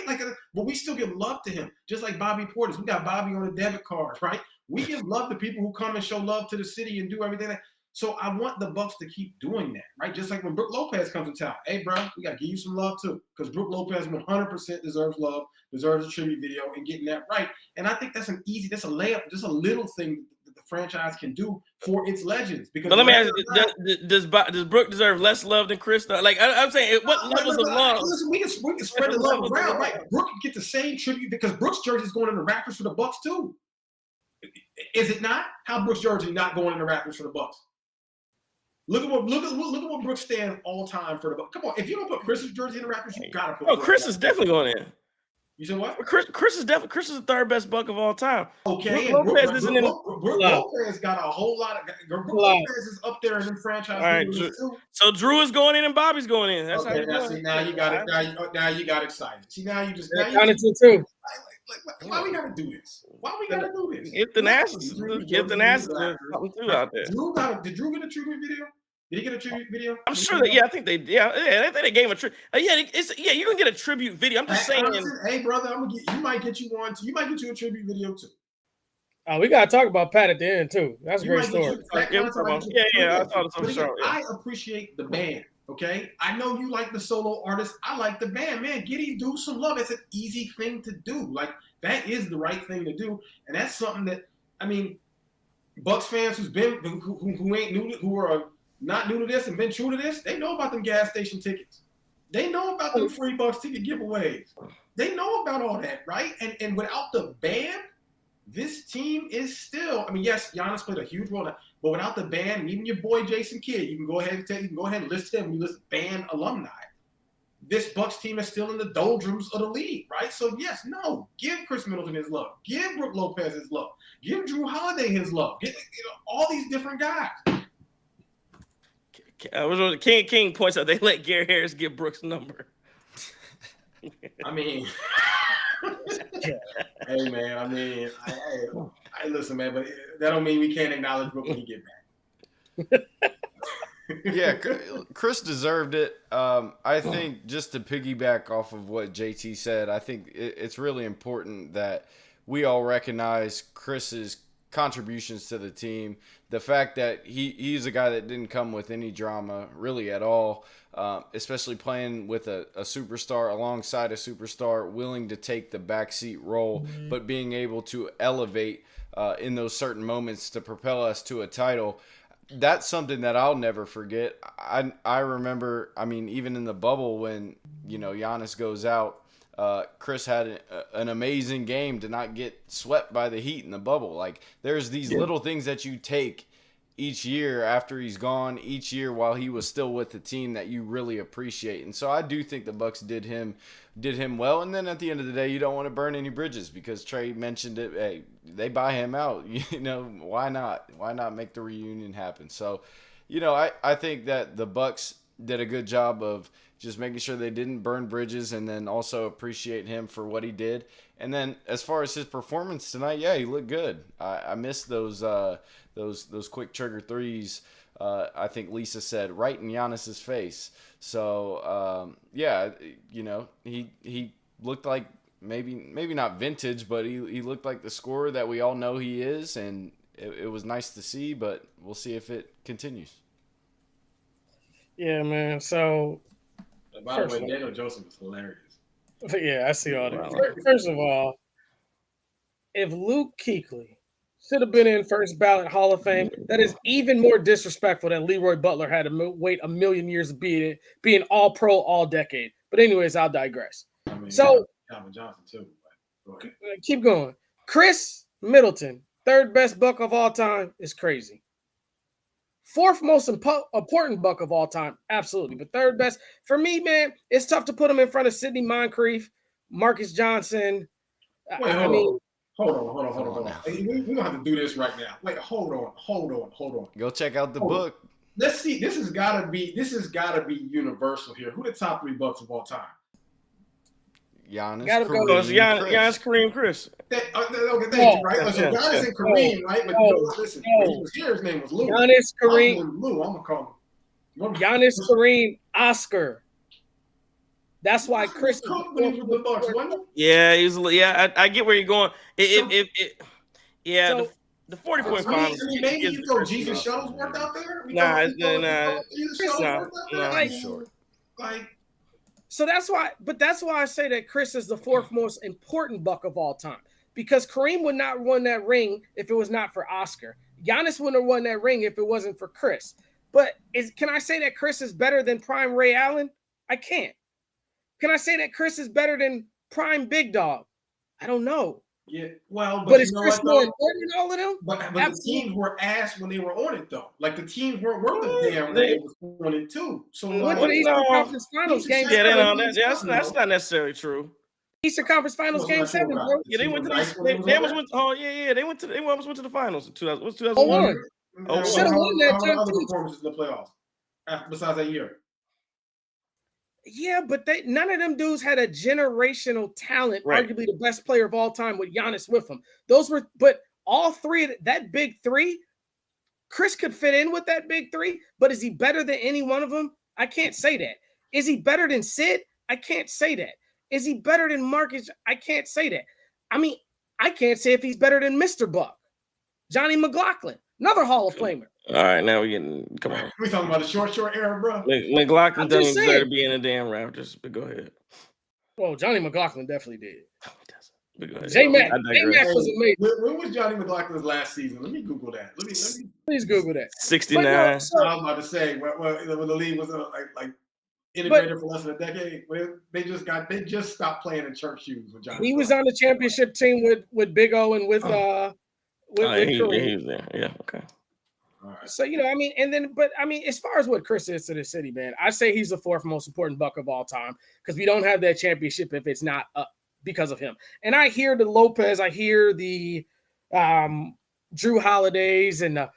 B: But we still give love to him, just like Bobby Portis. We got Bobby on a debit card, right? We give love to people who come and show love to the city and do everything. So I want the Bucks to keep doing that, right? Just like when Brook Lopez comes to town. Hey, bro, we got to give you some love too, because Brook Lopez 100% deserves love, deserves a tribute video, and getting that right. And I think that's a layup, just a little thing that the franchise can do for its legends. Because
A: let me ask you, does Brook deserve less love than Khris? I'm saying, what levels of love?
B: Listen, we can spread the love around, right? Brook can get the same tribute because Brook's jersey is going in the Raptors for the Bucks too. Is it not? How Brook's jersey not going in the Raptors for the Bucks? Look at what Brooks stands all time for the Bucks. Come on, if you don't put Chris's jersey in the Raptors, you gotta put.
A: Oh, Khris is definitely going in.
B: You said what?
A: Khris is the third best Buck of all time.
B: Okay,
A: Brook Lopez
B: got a whole lot of. Brook Lopez is up there in the franchise.
A: Right, too. So Drew is going in and Bobby's going in. That's
B: okay, now you got it. Now you got excited. See, now you just.
D: Too.
B: Why we gotta do this? Why we gotta do this?
A: Get the Nationals. Get the Nationals. Something too out there.
B: Did Drew get a tribute video? Did he get a tribute video?
A: I'm sure that. Yeah, I think they. Yeah, I think they gave him a tribute. You can get a tribute video. I'm just saying.
B: Hey, brother, you might get you one. You might get you a tribute video too.
D: Oh, we gotta talk about Pat at the end too. That's a great story.
A: I thought it was on show.
B: I appreciate the band. Okay, I know you like the solo artist. I like the band. Man, get these dudes some love. It's an easy thing to do. That is the right thing to do, and that's something that Bucks fans who ain't new, who are not new to this and been true to this, they know about them gas station tickets. They know about them free Bucks ticket giveaways. They know about all that, right? And without the band, this team is still. Yes, Giannis played a huge role, but without the band, and even your boy Jason Kidd, you can go ahead and list him when you list band alumni. This Bucks team is still in the doldrums of the league, right? So give Khris Middleton his love, give Brook Lopez his love, give Drew Holiday his love, all these different guys.
A: King points out they let Gary Harris get Brooks' number.
B: I mean, hey man, I mean, I listen, man, but that don't mean we can't acknowledge Brooks when he get back.
C: Yeah, Khris deserved it. I think just to piggyback off of what JT said, I think it's really important that we all recognize Chris's contributions to the team. The fact that he's a guy that didn't come with any drama really at all, especially playing with a superstar alongside a superstar, willing to take the backseat role, but being able to elevate in those certain moments to propel us to a title. That's something that I'll never forget. I remember, I mean, even in the bubble when, Giannis goes out, Khris had an amazing game to not get swept by the Heat in the bubble. Like, there's these little things that you take each year after he's gone, each year while he was still with the team that you really appreciate. And so I do think the Bucks did him well. And then at the end of the day, you don't want to burn any bridges because Trey mentioned it. Hey, they buy him out. Why not? Why not make the reunion happen? So, I think that the Bucks did a good job of just making sure they didn't burn bridges and then also appreciate him for what he did. And then as far as his performance tonight, yeah, he looked good. I missed those quick trigger threes. I think Lisa said right in Giannis's face. So he looked like maybe not vintage, but he looked like the scorer that we all know he is, and it was nice to see. But we'll see if it continues.
D: Yeah, man. So,
B: by the way, Daniel Joseph is hilarious.
D: Yeah, I see all that. First of all, if Luke Kuechly should have been in first ballot Hall of Fame, that is even more disrespectful than Leroy Butler had to wait a million years of being all pro all decade. But anyways, I'll digress.
B: I mean,
D: so
B: Calvin Johnson too. Go
D: keep going. Khris Middleton, third best Buck of all time, is crazy. Fourth most important Buck of all time, absolutely. But third best, for me, man, it's tough to put him in front of Sidney Moncrief, Marcus Johnson.
B: Wait, hold on. Hey, we're going to have to do this right now. Wait, hold on.
C: Go check out the book.
B: Let's see. This has got to be universal here. Who the top 3 Bucks of all time?
C: Giannis,
A: Kareem, Khris.
B: Okay, thank you, right? So Giannis and Kareem, right? But listen, when he was here, his name was Lou.
D: Giannis, Kareem.
B: I'm going to call him.
D: Giannis, Kareem, Oscar. That's why Khris.
A: Yeah, I get where you're going. The 40-point finals.
B: Maybe you throw Jesus Shuttlesworth out there?
A: Nah.
D: So that's why I say that Khris is the fourth most important Buck of all time, because Kareem would not won that ring if it was not for Oscar. Giannis wouldn't have won that ring if it wasn't for Khris. But can I say that Khris is better than prime Ray Allen? I can't. Can I say that Khris is better than prime Big Dog? I don't know.
B: Yeah, well,
D: but is Khris more important than all of them?
B: But the teams were asked when they were on it, though. Like, the teams weren't worth a damn they was on it too. So
D: Eastern Conference Finals game?
A: That's not necessarily true.
D: Eastern Conference Finals game 7, bro.
A: Yeah, they went to they almost went. Oh yeah, they almost went to the finals in 2001.
D: Should have won that time
B: too. Performances in the playoffs besides that year.
D: Yeah, but none of them dudes had a generational talent, right. Arguably the best player of all time with Giannis with them. But all three of that big three, Khris could fit in with that big three, but is he better than any one of them? I can't say that. Is he better than Sid? I can't say that. Is he better than Marcus? I can't say that. I mean, I can't say if he's better than Mr. Buck. Johnny McLaughlin, another Hall of Famer.
A: All right, now we're getting, come on.
B: We're talking about the short era, bro.
A: McLaughlin doesn't deserve to be in the damn Raptors, but go ahead.
D: Well, Johnny McLaughlin definitely did.
A: No, he doesn't. But go ahead.
D: J-Mac was amazing.
B: When was Johnny McLaughlin's last season? Let me Google that.
D: Please Google that.
A: 69.
B: I was about to say, when the league was like integrated for less than a decade, they just stopped playing in church shoes with Johnny.
D: He was on the championship team with Big O and with Kareem.
A: He was there. Yeah, okay.
B: All right.
D: So, as far as what Khris is to the city, man, I say he's the fourth most important Buck of all time because we don't have that championship if it's not because of him. And I hear the Lopez, I hear the Drew Holidays and the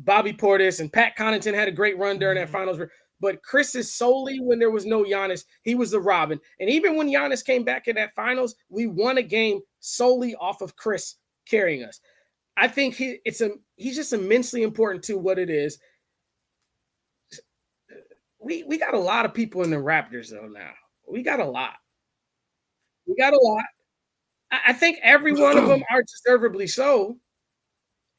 D: Bobby Portis and Pat Connaughton had a great run during that finals. But Khris is solely when there was no Giannis, he was the Robin. And even when Giannis came back in that finals, we won a game solely off of Khris carrying us. I think he's just immensely important to what it is. We got a lot of people in the Raptors though now. We got a lot. I think every one of them are deservedly so,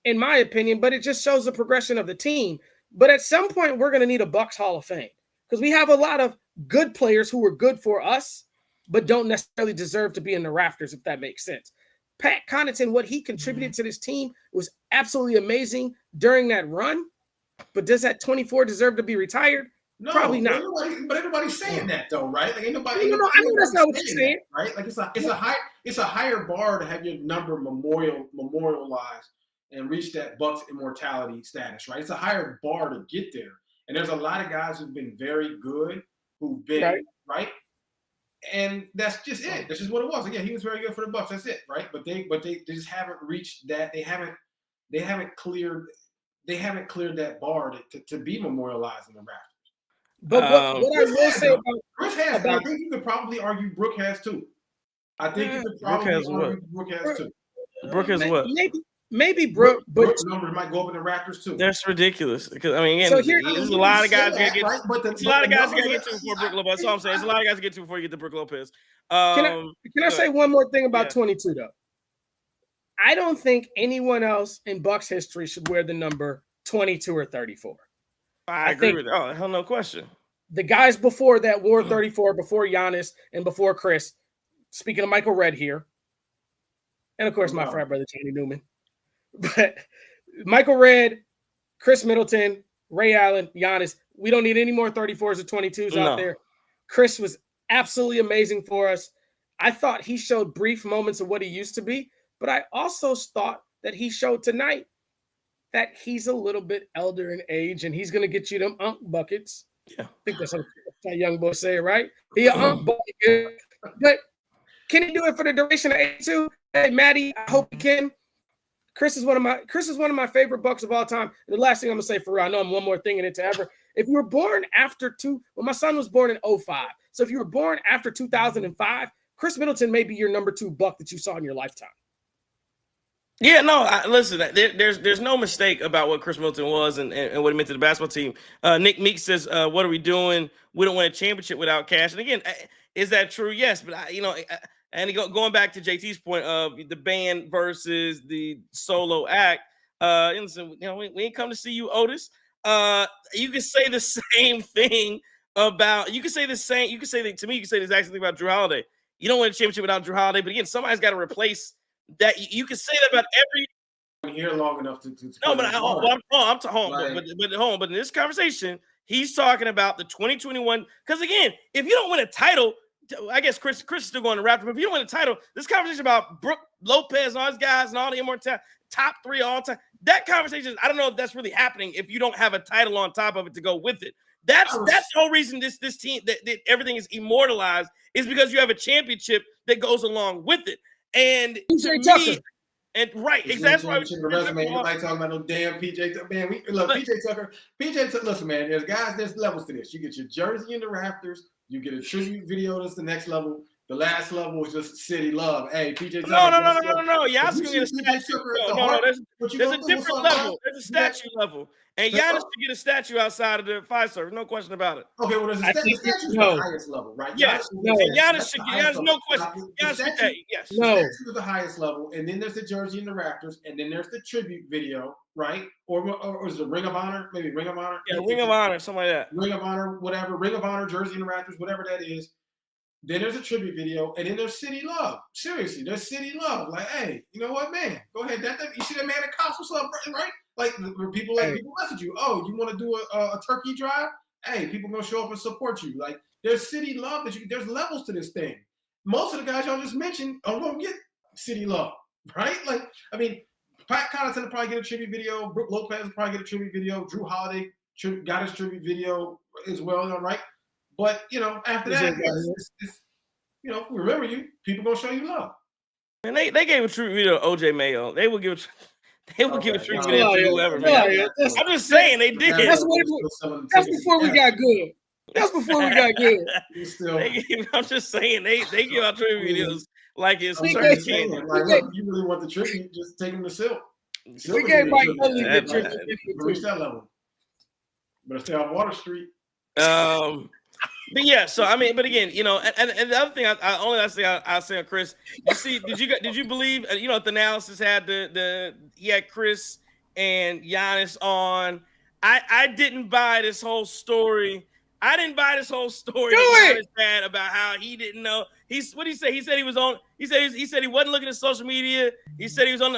D: in my opinion, but it just shows the progression of the team. But at some point, we're going to need a Bucks Hall of Fame because we have a lot of good players who were good for us, but don't necessarily deserve to be in the rafters, if that makes sense. Pat Connaughton, what he contributed to this team was absolutely amazing during that run. But does that 24 deserve to be retired?
B: No,
D: probably not.
B: But everybody's saying that though, right? Like ain't nobody.
D: No, I know that's not what you're saying,
B: right? Like it's a higher bar to have your number memorialized and reach that Bucks immortality status, right? It's a higher bar to get there. And there's a lot of guys who've been very good, who've been right. And that's just it. That's just what it was. Again, he was very good for the Bucks. That's it, right? But they just haven't reached that. They haven't cleared that bar to be memorialized in the Raptors.
D: But what I will say about
B: Khris has, I think you could probably argue Brook has too. I think you could probably argue Brook has too.
A: Brook has what?
D: Maybe Brook, but
B: Brook's numbers might go up in the Raptors too.
A: That's ridiculous. Because I mean, again,
D: so
A: there's a lot of guys gonna get.
B: Right?
A: There's a lot of guys gonna get to before Brook Lopez. That's all I'm saying. There's a lot of guys to get to before you get to Brook Lopez.
D: Can I say one more thing about 22 though? I don't think anyone else in Bucks history should wear the number 22 or 34.
A: I agree with that. Oh, hell no question.
D: The guys before that wore 34, before Giannis and before Khris. Speaking of Michael Redd here. And of course, my frat brother, Johnny Newman. But Michael Redd, Khris Middleton, Ray Allen, Giannis. We don't need any more 34s or 22s out there. Khris was absolutely amazing for us. I thought he showed brief moments of what he used to be, but I also thought that he showed tonight that he's a little bit elder in age and he's going to get you them buckets. Yeah. I think that's how young boy say it, right? He bucket. But can he do it for the duration of 82? Hey, Maddie, I hope he can. Khris is one of my favorite Bucks of all time. And the last thing I'm gonna say for real, I know I'm one more thing in it to ever. If you were born after my son was born in 2005. So if you were born after 2005, Khris Middleton may be your number 2 Buck that you saw in your lifetime.
A: Yeah, no, listen, there's no mistake about what Khris Middleton was and what he meant to the basketball team. Nick Meek says, what are we doing? We don't win a championship without cash. And again, is that true? Yes, but going back to JT's point of the band versus the solo act, listen, we ain't come to see you, Otis. You can say the same thing about, to me, you can say the exact same thing about Drew Holiday. You don't win a championship without Drew Holiday, but again, somebody's got to replace that. You can say that about every
B: here long enough to
A: no, but I'm to home. Right. But in this conversation, he's talking about the 2021. Because again, if you don't win a title, I guess Khris is still going to Raptors. But if you don't win a title, this conversation about Brook Lopez and all these guys and all the immortality, top 3 all time, that conversation, I don't know if that's really happening if you don't have a title on top of it to go with it. That's the whole reason this team that everything is immortalized is because you have a championship that goes along with it. And to me, and right, exactly. That's why
B: resume. Nobody talking about no damn PJ Tucker. Man, PJ Tucker. Listen, man, there's levels to this. You get your jersey in the rafters. You get a tribute video. That's the next level. The last level is just city love. Hey, PJ Tucker.
A: No. Giannis can get a statue. No. There's a different level. There's a statue level. And Giannis should get a statue outside of the 5-star. No question about it.
B: Okay, well, there's a statue the highest level, right?
A: Yes. Giannis should get no question. Yes.
B: The statue is the highest level, and then there's the jersey and the rafters, and then there's the tribute video, right? Or is it Ring of Honor? Maybe Ring of Honor?
A: Yeah, Ring of Honor, something like that.
B: Ring of Honor, whatever. Ring of Honor, jersey and the rafters, whatever that is. Then there's a tribute video, and then there's city love. Seriously, there's city love. Like, hey, you know what, man? Go ahead. You see that man at Cops? What's up, right? Like, people message you. Oh, you want to do a turkey drive? Hey, people gonna show up and support you. Like, there's city love there's levels to this thing. Most of the guys y'all just mentioned are gonna get city love, right? Like, I mean, Pat Connaughton will probably get a tribute video. Brook Lopez will probably get a tribute video. Drew Holiday got his tribute video as well, right? But, after that, it's remember you. People going to show you love.
A: And they gave a tribute video to OJ Mayo. They will give They would give a
B: Okay,
A: tribute
B: no,
A: to
D: yeah,
A: whoever,
D: yeah,
A: man.
D: yeah.
A: I'm just saying they did.
D: That's before we got good. That's before we got good.
A: I'm just saying they give out tribute like it's
B: I'm
A: turkey
B: just saying,
A: candy.
B: like, look, you really want the tribute, just take him to Silk.
D: We gave Mike Conley the
B: Like,
D: tribute.
B: reach that level. Better stay on Water Street.
A: But yeah, so I mean, but again, you know, and the other thing I say on Khris, you see, did you believe, you know, the analysis had he had Khris and Giannis on. I didn't buy this whole story. I didn't buy this whole story that Giannis had about how he didn't know. What did he say? He said he was on. He said he wasn't looking at social media. He said he was on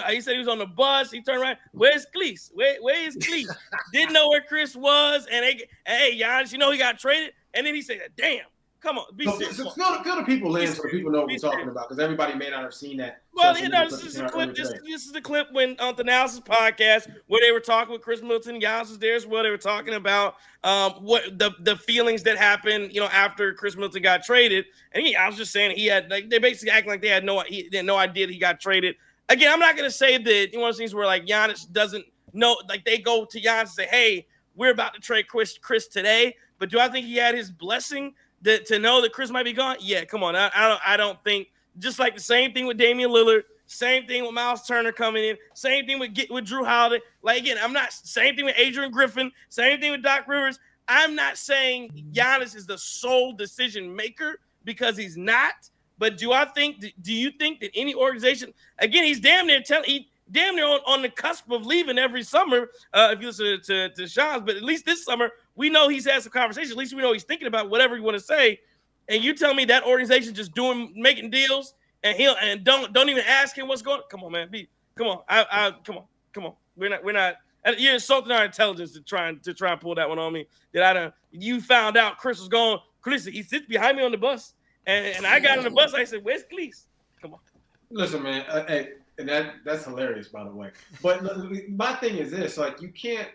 A: the bus. He turned around. Where's Khris? Where is Khris? Didn't know where Khris was. And hey, Giannis, you know he got traded. And then he said, "Damn, come on, be serious."
B: So fill the people in so people know what we're talking about, because everybody may not have seen that.
A: Well, you know, this is a clip. This is the clip when on the Analysis podcast where they were talking with Khris Middleton. Giannis was there as well. They were talking about what the feelings that happened, you know, after Khris Middleton got traded. And I was just saying they basically acting like they had no idea he got traded. Again, I'm not gonna say that one of those things where like Giannis doesn't know, like they go to Giannis and say, "Hey, we're about to trade Khris today." But do I think he had his blessing to know that Khris might be gone? Yeah, come on. I don't think, just like the same thing with Damian Lillard, same thing with Miles Turner coming in, same thing with Jrue Holiday. Like, again, same thing with Adrian Griffin, same thing with Doc Rivers. I'm not saying Giannis is the sole decision maker, because he's not. But do you think that any organization, again, he's damn near on the cusp of leaving every summer, if you listen to Sean's, but at least this summer, we know he's had some conversations. At least we know he's thinking about whatever you want to say. And you tell me that organization just making deals and don't even ask him what's going on. Come on, man. Come on. Come on. We're not. You're insulting our intelligence to try and pull that one on me. You found out Khris was gone. Khris, he sits behind me on the bus, and I got on the bus. I said, "Where's Khris?" Come on.
B: Listen, man. Hey, and that's hilarious, by the way. But my thing is this: like, you can't.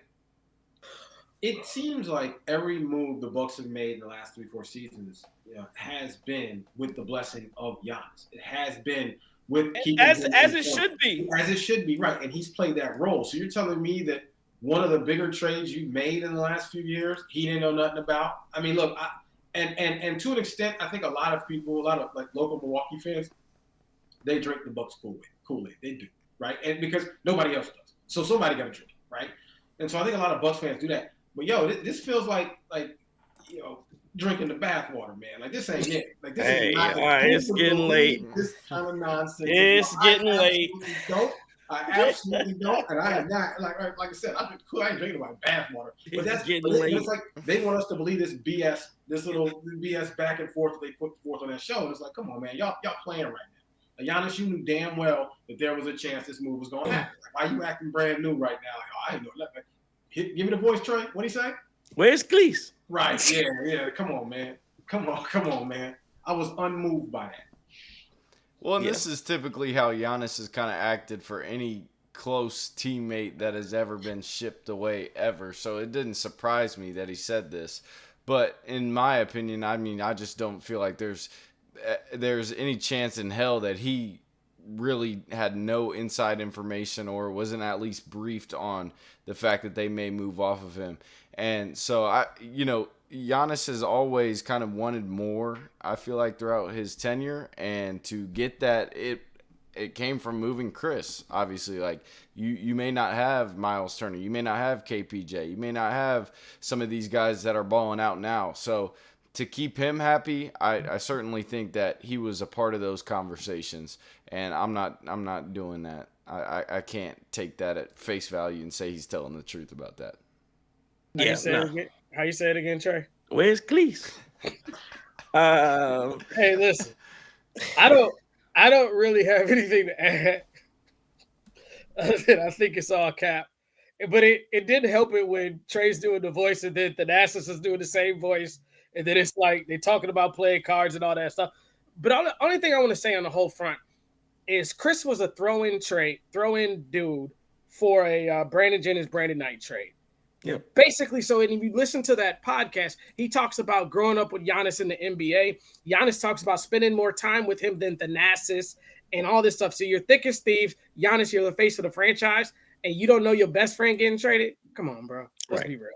B: It seems like every move the Bucks have made in the last 3-4 seasons, has been with the blessing of Giannis. It has been with keeping
A: as it should be.
B: As it should be, right? And he's played that role. So you're telling me that one of the bigger trades you made in the last few years, he didn't know nothing about? I mean, look, and to an extent, I think a lot of like local Milwaukee fans, they drink the Bucks Kool-Aid. They do, right? And because nobody else does, so somebody got to drink it, right? And so I think a lot of Bucks fans do that. But this feels like drinking the bathwater, man. Like, this ain't it. Like, this is not.
A: It's getting late.
B: This kind of nonsense.
A: It's getting late.
B: I absolutely don't, and I am not. Like I said, I've been cool. I ain't drinking my bathwater. But that's
A: getting late.
B: It's like they want us to believe this BS, this little BS back and forth that they put forth on that show. And it's like, come on, man, y'all playing right now. Giannis, you knew damn well that there was a chance this move was going to happen. Like, why you acting brand new right now? Like, I ain't know. Like, give me the voice, Trey. What'd he say?
A: Where's Khris?
B: Right. Yeah. Come on, man. Come on, man. I was unmoved by that.
C: Well, and this is typically how Giannis has kind of acted for any close teammate that has ever been shipped away ever. So it didn't surprise me that he said this. But in my opinion, I mean, I just don't feel like there's any chance in hell that he really had no inside information or wasn't at least briefed on the fact that they may move off of him. And so Giannis has always kind of wanted more, I feel like, throughout his tenure, and to get that, it came from moving Khris. Obviously, like, you may not have Miles Turner, you may not have KPJ, you may not have some of these guys that are balling out now. So to keep him happy, I certainly think that he was a part of those conversations, and I'm not doing that. I can't take that at face value and say he's telling the truth about that.
D: How you say it again, Trey?
A: Where's Khris?
D: Hey, listen, I don't really have anything to add. I think it's all cap. But it didn't help it when Trey's doing the voice and then Thanasis is doing the same voice. And then it's like they're talking about playing cards and all that stuff. But the only thing I want to say on the whole front is Khris was a throw-in dude for a Brandon Jennings, Brandon Knight trade.
A: Yeah.
D: Basically, so if you listen to that podcast, he talks about growing up with Giannis in the NBA. Giannis talks about spending more time with him than Thanasis and all this stuff. So you're thick as thieves. Giannis, you're the face of the franchise. and you don't know your best friend getting traded, come on, bro. Let's be real.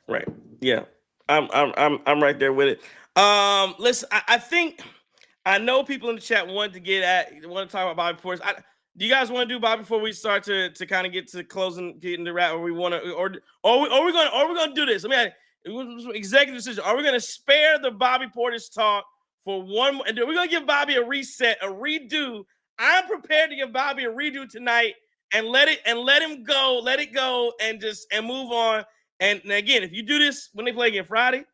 A: Right. Yeah. I'm right there with it. Listen, I think I know people in the chat want to talk about Bobby Portis. Do you guys want to do Bobby before we start to kind of get to closing, getting the wrap, or we want to, or we're gonna do this? Let me executive decision. Are we gonna spare the Bobby Portis talk for one more? And we're gonna give Bobby a reset, a redo. I'm prepared to give Bobby a redo tonight and let it go, and move on. And again, if you do this when they play again Friday,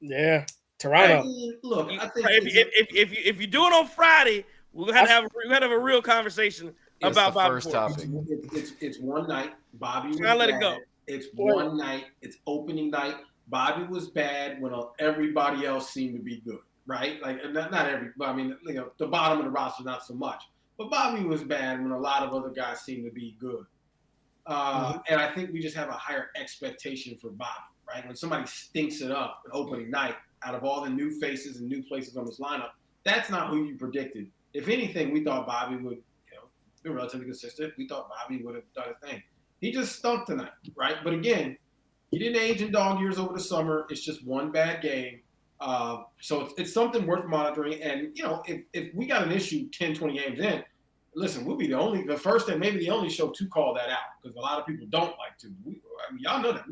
D: yeah, Toronto.
B: Look, I think
A: if you do it on Friday, we're gonna have a real conversation about Bobby
C: first
A: Portis.
C: topic.
B: It's one night. Bobby was
A: let
B: bad.
A: it go.
B: It's one night. It's opening night. Bobby was bad when everybody else seemed to be good, right? Like not every, but I mean, the bottom of the roster not so much. But Bobby was bad when a lot of other guys seemed to be good. And I think we just have a higher expectation for Bobby, right? When somebody stinks it up an opening night, out of all the new faces and new places on this lineup, that's not who you predicted. If anything, we thought Bobby would, be relatively consistent. We thought Bobby would have done a thing. He just stunk tonight, right? But again, he didn't age in dog years over the summer. It's just one bad game. So it's something worth monitoring. And, if we got an issue 10, 20 games in, listen, we'll be the first and maybe the only show to call that out, because a lot of people don't like to. Y'all know that.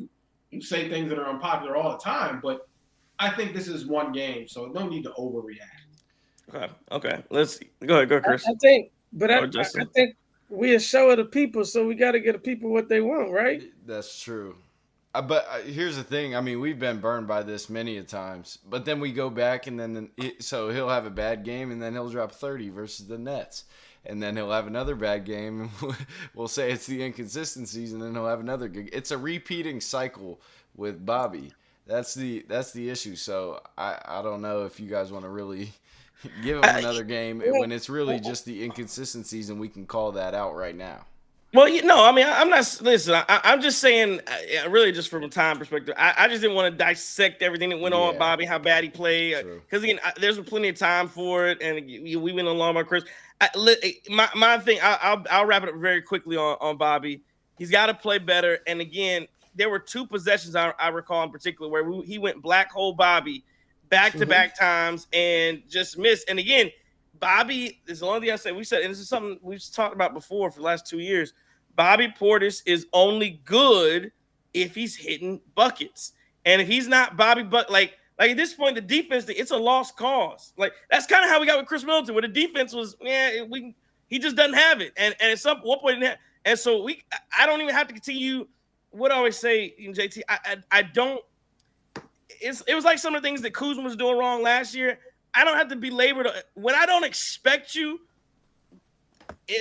B: We say things that are unpopular all the time, but I think this is one game, so no need to overreact.
A: Okay. Let's see. Go ahead, Chris.
D: I think we a show of the people, so we got to get the people what they want, right?
C: That's true. But here's the thing. I mean, we've been burned by this many a times. But then we go back, and so he'll have a bad game, and then he'll drop 30 versus the Nets. And then he'll have another bad game, and we'll say it's the inconsistencies, and then he'll have another good. It's a repeating cycle with Bobby. That's the issue. So I don't know if you guys want to really give him another game when it's really just the inconsistencies, and we can call that out right now.
A: Well, I'm not. Listen, I'm just saying, really, just from a time perspective, I just didn't want to dissect everything that went on, Bobby, how bad he played. Because again, there's plenty of time for it, and we went along about Chris. My thing, I'll wrap it up very quickly on Bobby. He's got to play better. And again, there were two possessions I recall in particular where he went black hole Bobby back-to-back times and just missed. And again, Bobby is the only thing I say. We said, and this is something we've talked about before for the last 2 years. Bobby Portis is only good if he's hitting buckets. And if he's not Bobby like at this point, the defense, it's a lost cause. Like that's kind of how we got with Khris Middleton, where the defense was, he just doesn't have it. And at one point, didn't have, and so I don't even have to continue. What I always say, JT, I don't. It was like some of the things that Kuzma was doing wrong last year. I don't have to be labored when I don't expect you.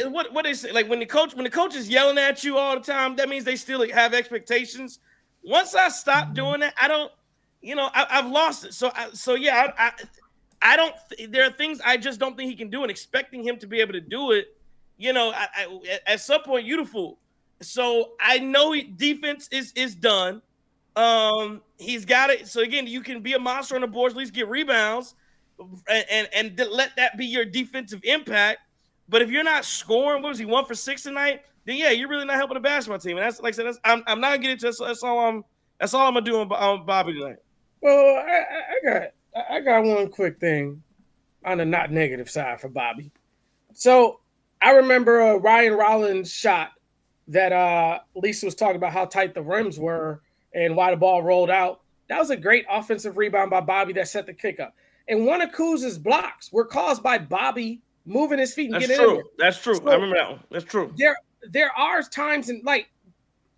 A: What they say, like when the coach is yelling at you all the time, that means they still have expectations. Once I stop doing that, I don't. I've lost it. I don't. There are things I just don't think he can do, and expecting him to be able to do it, at some point, you're the fool. So I know defense is done. He's got it. So again, you can be a monster on the boards, at least get rebounds, and let that be your defensive impact. But if you're not scoring, what was he 1 for 6 tonight? Then you're really not helping the basketball team. And that's like I said, I'm not gonna get into this. That's all I'm gonna do on Bobby tonight.
D: Well, I got one quick thing on the not negative side for Bobby. So I remember Ryan Rollins' shot that Lisa was talking about how tight the rims were and why the ball rolled out. That was a great offensive rebound by Bobby that set the kick up. And one of Kuz's blocks were caused by Bobby moving his feet and getting in there.
A: That's true. So I remember that one. That's true.
D: There are times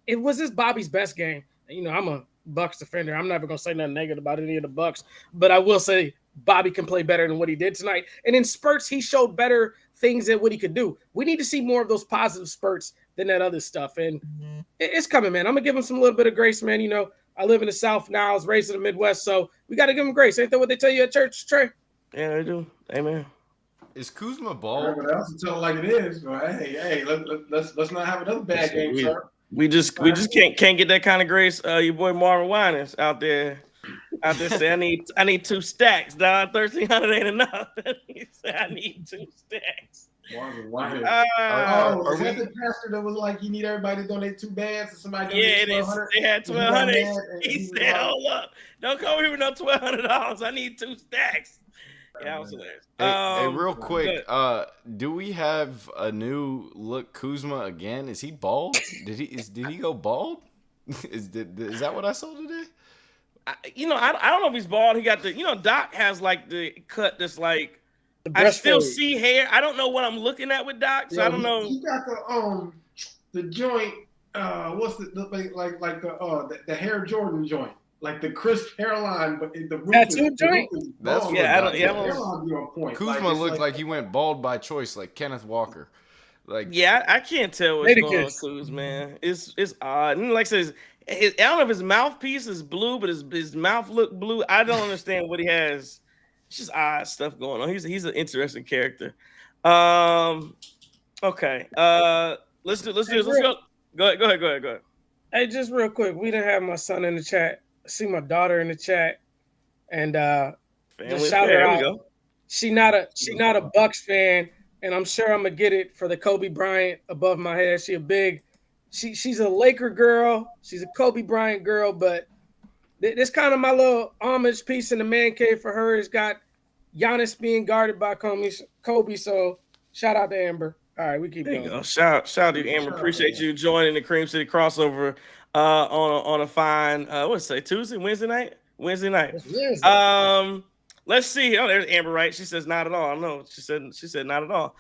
D: it was this Bobby's best game. I'm a Bucks defender. I'm never gonna say nothing negative about any of the Bucks, but I will say Bobby can play better than what he did tonight. And in spurts, he showed better things than what he could do. We need to see more of those positive spurts than that other stuff. And it's coming, man. I'm gonna give him some little bit of grace, man. I live in the South now. I was raised in the Midwest, so we got to give him grace. Ain't that what they tell you at church, Trey?
A: Yeah, they do. Amen.
C: Is Kuzma bald?
B: Everybody else will tell it like it is. But hey, let's not have another bad game, sir.
A: We just can't get that kind of grace. Your boy Marvin Winans out there say I need 2 stacks. Down 1,300 ain't enough. He said I need 2 stacks.
B: Marvin White.
C: Are
B: Was that the pastor that was like, he need everybody to donate 2 bands and somebody
A: Yeah,
B: donated $1,200?
A: they had $1,200. He
B: He
A: said,
B: was like,
A: "Hold up, don't come here with no $1,200. I need 2 stacks." Yeah, that was hilarious.
C: Hey, real quick, do we have a new look Kuzma again? Is he bald? Did he go bald? Is that what I saw today?
A: I don't know if he's bald. He got the, Doc has like the cut that's like, I still see hair. I don't know what I'm looking at with Doc, so I don't know.
B: He got the joint. What's the Hair Jordan joint, like the crisp hairline, but the roof
D: tattoo joint.
C: That's
B: point.
C: Kuzma looked like he went bald by choice, like Kenneth Walker. Like,
A: yeah, I can't tell what's going on with Kuz, man. It's odd. And like I said, I don't know if his mouthpiece is blue, but his mouth look blue. I don't understand what he has. It's just odd stuff going on. He's an interesting character. Okay. Let's do this. Let's go. Go ahead.
D: Hey, just real quick, we didn't have my son in the chat. I see my daughter in the chat, and just shout her out. She not a Bucks fan, and I'm sure I'm gonna get it for the Kobe Bryant above my head. She's a Laker girl. She's a Kobe Bryant girl, but this kind of my little homage piece in the man cave for her. Has got Giannis being guarded by Kobe. So shout out to Amber. All right, we keep going.
A: Go. Shout out to Amber. Appreciate you joining the Cream City crossover on a fine Wednesday night. Let's see. Oh, there's Amber, right? She says not at all. No, she said not at all.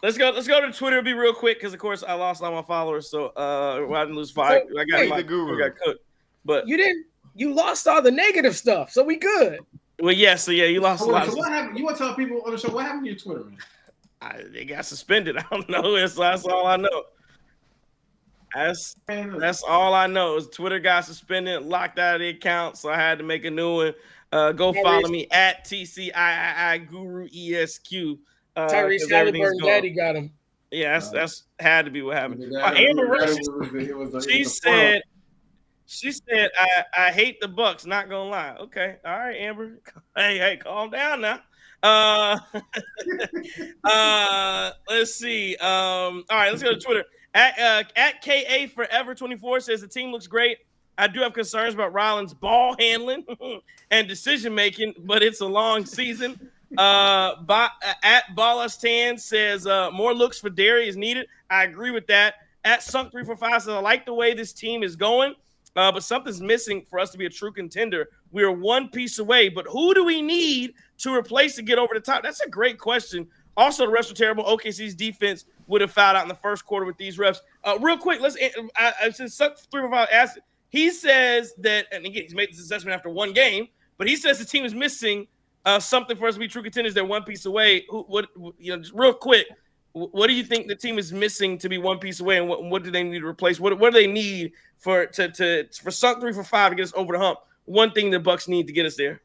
A: Let's go to Twitter. It'll be real quick because of course I lost all my followers, so I didn't lose 5. I got the guru. I got cooked. But
D: you lost all the negative stuff, so we good.
A: Well, yeah, you lost a lot.
B: So what happened? You want to tell people on the show what happened to your Twitter, man?
A: They got suspended. I don't know. That's all I know. That's all I know is Twitter got suspended, locked out of the account, so I had to make a new one. Go follow me at TCII Guru ESQ.
D: Tyrese Halliburton daddy got him.
A: Yeah, that's had to be what happened. Amber, she said, I hate the Bucks, not gonna lie. Okay, all right, Amber. Hey, calm down now. Let's see. All right, let's go to Twitter. At KA Forever 24 says the team looks great. I do have concerns about Rollins' ball handling and decision making, but it's a long season. At Ballastan says more looks for Derry is needed. I agree with that. At Sunk 345 says I like the way this team is going, but something's missing for us to be a true contender. We are one piece away, but who do we need to replace to get over the top? That's a great question. Also, the refs are terrible. OKC's defense would have fouled out in the first quarter with these refs. Real quick, since Sunk 345 asked it, he says that, and again, he's made this assessment after one game, but he says the team is missing something for us to be true contenders. They're one piece away. Just real quick, what do you think the team is missing to be one piece away, and what do they need to replace? What do they need for Sunk 345 to get us over the hump? One thing the Bucks need to get us there,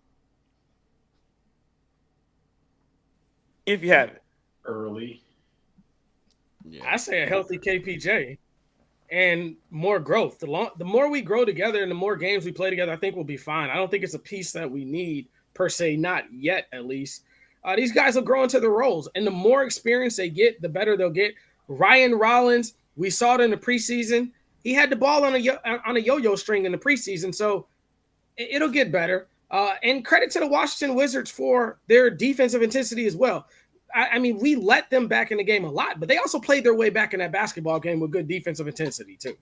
A: if you have it.
B: Early.
D: Yeah. I say a healthy KPJ and more growth. The more we grow together and the more games we play together, I think we'll be fine. I don't think it's a piece that we need per se, not yet at least. These guys will grow into their roles, and the more experience they get, the better they'll get. Ryan Rollins, we saw it in the preseason. He had the ball on a yo-yo string in the preseason, so it'll get better. And credit to the Washington Wizards for their defensive intensity as well. I mean, we let them back in the game a lot, but they also played their way back in that basketball game with good defensive intensity too.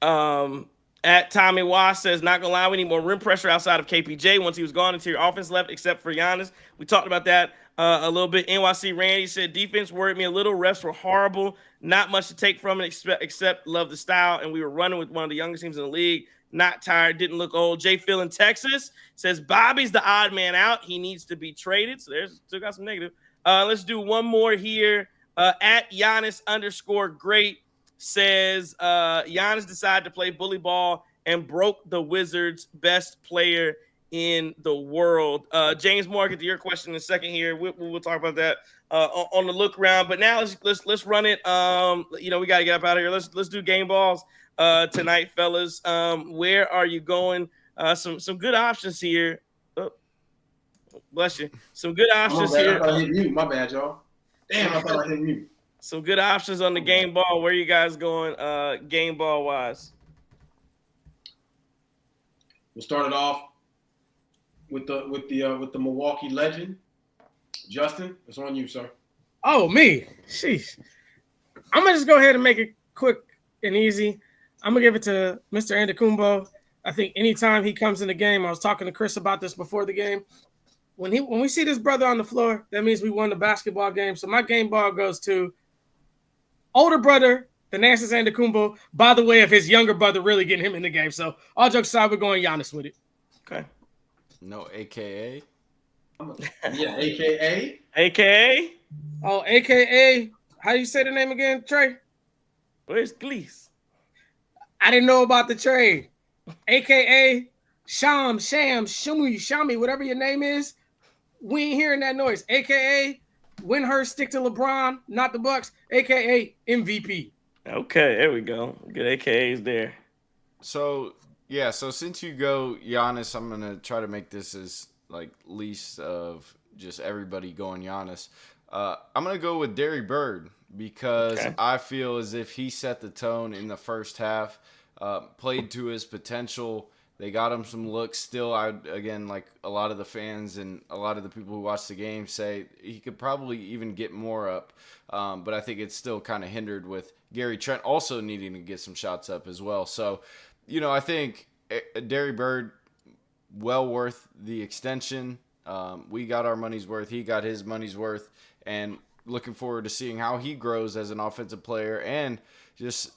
A: At Tommy Wass says, not gonna lie, we need more rim pressure outside of KPJ. Once he was gone, interior offense left, except for Giannis. We talked about that a little bit. NYC Randy said, defense worried me a little. Refs were horrible. Not much to take from it except love the style. And we were running with one of the youngest teams in the league. Not tired, didn't look old. Jay Phil in Texas says, Bobby's the odd man out. He needs to be traded. So there's still got some negative. Let's do one more here. At Giannis _great says Giannis decided to play bully ball and broke the Wizards' best player in the world. James Moore, get to your question in a second here. We'll talk about that on the look round. But now let's run it. We got to get up out of here. Let's do game balls tonight, fellas. Where are you going? Some good options here. Oh, Bless you. Some good options
B: I
A: here.
B: thought I hit mute. My bad, y'all. Damn, I thought I hit mute.
A: Some good options on the game ball. Where are you guys going game ball wise?
B: We'll start it off with the Milwaukee legend. Justin, it's on you, sir.
D: Oh, me. Sheesh. I'm going to just go ahead and make it quick and easy. I'm going to give it to Mr. Antetokounmpo. I think anytime he comes in the game, I was talking to Khris about this before the game. When we see this brother on the floor, that means we won the basketball game. So my game ball goes to older brother, Giannis Antetokounmpo, by the way of his younger brother really getting him in the game. So all jokes aside, we're going Giannis with it.
A: Okay.
C: No AKA?
B: Yeah, AKA?
A: AKA?
D: Oh, AKA, how do you say the name again, Trey?
A: Where's Khris?
D: I didn't know about the trade. AKA Sham, Shami, whatever your name is. We ain't hearing that noise. AKA win her, stick to LeBron, not the Bucks. AKA MVP.
A: Okay, there we go. Good AKAs there.
C: So since you go Giannis, I'm going to try to make this as like least of just everybody going Giannis. I'm going to go with Derry Bird because I feel as if he set the tone in the first half, played to his potential. They got him some looks. Still, again, like a lot of the fans and a lot of the people who watch the game say he could probably even get more up. But I think it's still kind of hindered with Gary Trent also needing to get some shots up as well. So, I think Derry Bird, well worth the extension. We got our money's worth. He got his money's worth. And looking forward to seeing how he grows as an offensive player. And just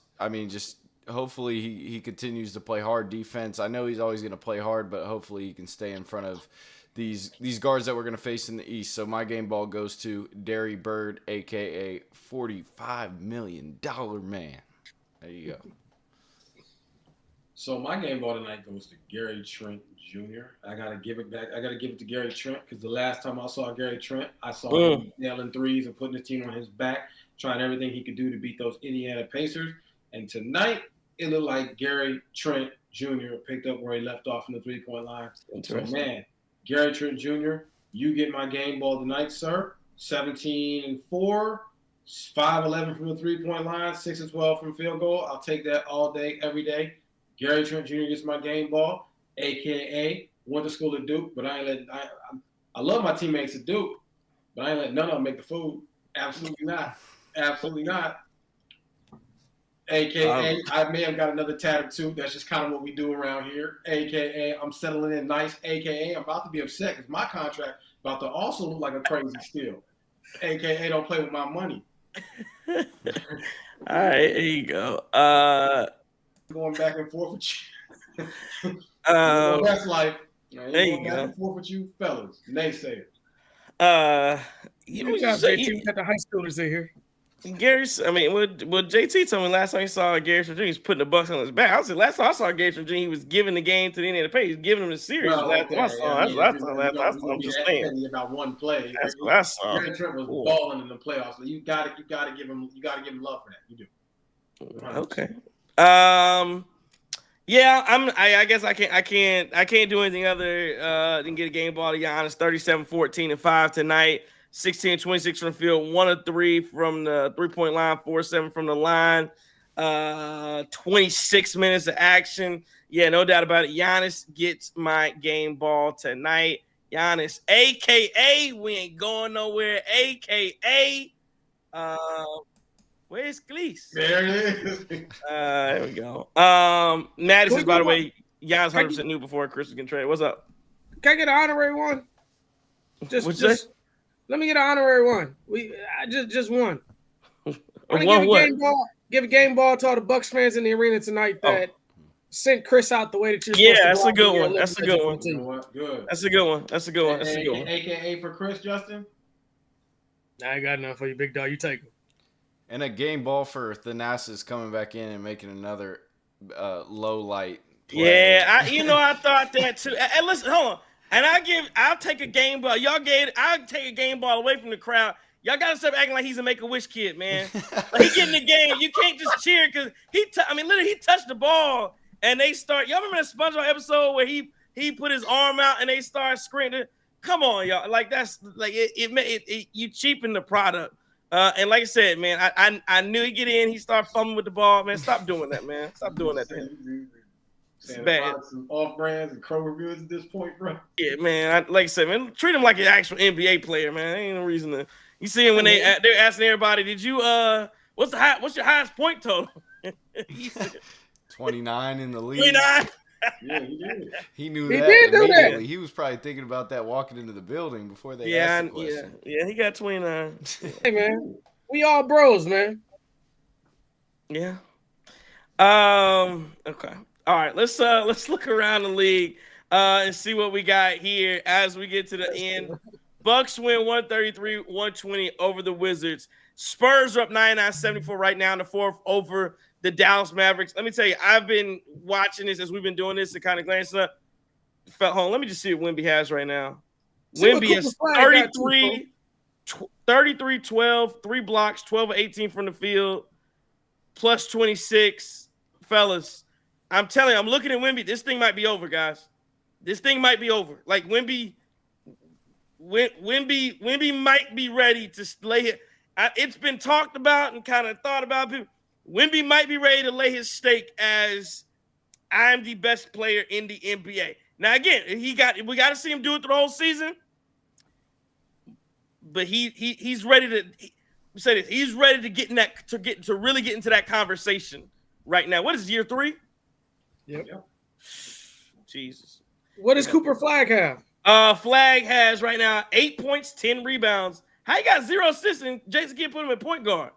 C: hopefully he continues to play hard defense. I know he's always going to play hard, but hopefully he can stay in front of these guards that we're going to face in the East. So my game ball goes to Derry Bird, a.k.a. $45 million man. There you go.
B: So my game ball tonight goes to Gary Trent Jr. I got to give it back. I got to give it to Gary Trent because the last time I saw Gary Trent, I saw him nailing threes and putting his team on his back, trying everything he could do to beat those Indiana Pacers. And tonight, it looked like Gary Trent Jr. picked up where he left off from the three-point line. So, man, Gary Trent Jr., you get my game ball tonight, sir. 17-4, 5-11 from the three-point line, 6-12 from field goal. I'll take that all day, every day. Gary Trent Jr. gets my game ball, a.k.a. went to school at Duke, but I love my teammates at Duke, but I ain't let none of them make the food. Absolutely not. Absolutely not. AKA, I may have got another tattoo. That's just kind of what we do around here. AKA, I'm settling in nice. AKA, I'm about to be upset because my contract about to also look like a crazy steal. AKA, don't play with my money.
A: All right, there you go.
B: Going back and forth with you. That's life.
A: There you go.
B: Back and forth with you fellas. Naysayers.
D: You got the high schoolers in here.
A: JT told me last time he saw Gary Trent Jr., he's putting the Bucks on his back. I said last time I saw Gary Trent Jr., he was giving the game to the Indiana Pacers. He was giving him the series. Last time I saw him. I'm just saying.
B: About one play.
A: That's what I saw.
B: Gary Trent was balling in the playoffs. So you got to give him love for that. You do. 100%.
A: Okay. Yeah, I guess I can't do anything other than get a game ball to Giannis. 37-14-5 tonight. 16-26 from the field, 1 of 3 from the three-point line, 4-7 from the line. 26 minutes of action. Yeah, no doubt about it. Giannis gets my game ball tonight. Giannis, a.k.a. we ain't going nowhere. A.k.a. Where's Khris?
B: There it is.
A: There we go. Madison, by the way, Giannis 100% knew before Khris was getting traded. What's up?
D: Can I get an honorary one? Let me get an honorary one. Just one. Give a game ball to all the Bucks fans in the arena tonight that sent Khris out the way that you're supposed to.
A: That's a good one. That's a good one.
B: Good.
A: That's a good one. That's a good one. That's a good one.
B: AKA for Khris, Justin?
D: I ain't got enough for you, big dog. You take it.
C: And a game ball for Thanasis coming back in and making another low light play.
A: Yeah, I thought that too. And listen, hold on. And I'll take a game ball. I'll take a game ball away from the crowd. Y'all gotta stop acting like he's a Make-A-Wish kid, man. Like, he getting the game. You can't just cheer because literally he touched the ball and they start. Y'all remember that SpongeBob episode where he put his arm out and they start screaming? Come on, y'all. Like that's like it you cheapen the product. And like I said, man, I knew he'd get in. He started fumbling with the ball, man. Stop doing that, man. Stop doing that to him. It's bad.
B: Some off brands and Kroger goods at this point, bro.
A: Yeah, man. Like I said, man, treat him like an actual NBA player, man. Ain't no reason to. You see him when they're asking everybody, did you what's your highest point total?
C: 29 in the league.
A: 29.
B: Yeah, he did.
C: He knew
D: He
C: that
D: did do
C: immediately.
D: that.
C: He was probably thinking about that walking into the building before they asked the question.
A: Yeah, he got 29.
D: Hey, man, we all bros, man.
A: Yeah. Okay. All right. Let's look around the league and see what we got here as we get to the end. Bucks win 133-120 over the Wizards. Spurs are up 99-74 right now in the fourth over the Dallas Mavericks. Let me tell you, I've been watching this as we've been doing this and kind of glancing up. Felt home. Let me just see what Wemby has right now. Wemby is 33, 12, 3 blocks, 12 of 18 from the field, plus 26. Fellas, I'm telling you, I'm looking at Wemby. This thing might be over, guys. This thing might be over. Like Wemby might be ready to lay it. It's been talked about and kind of thought about. Wemby might be ready to lay his stake as I'm the best player in the NBA. Now, again, we got to see him do it the whole season. But he's ready to say this. He's ready to to really get into that conversation right now. What is year 3?
D: Yep.
A: Jesus.
D: What does Cooper Flag have?
A: Flag has right now 8 points, 10 rebounds. How you got 0 assists and Jason Kidd put him at point guard?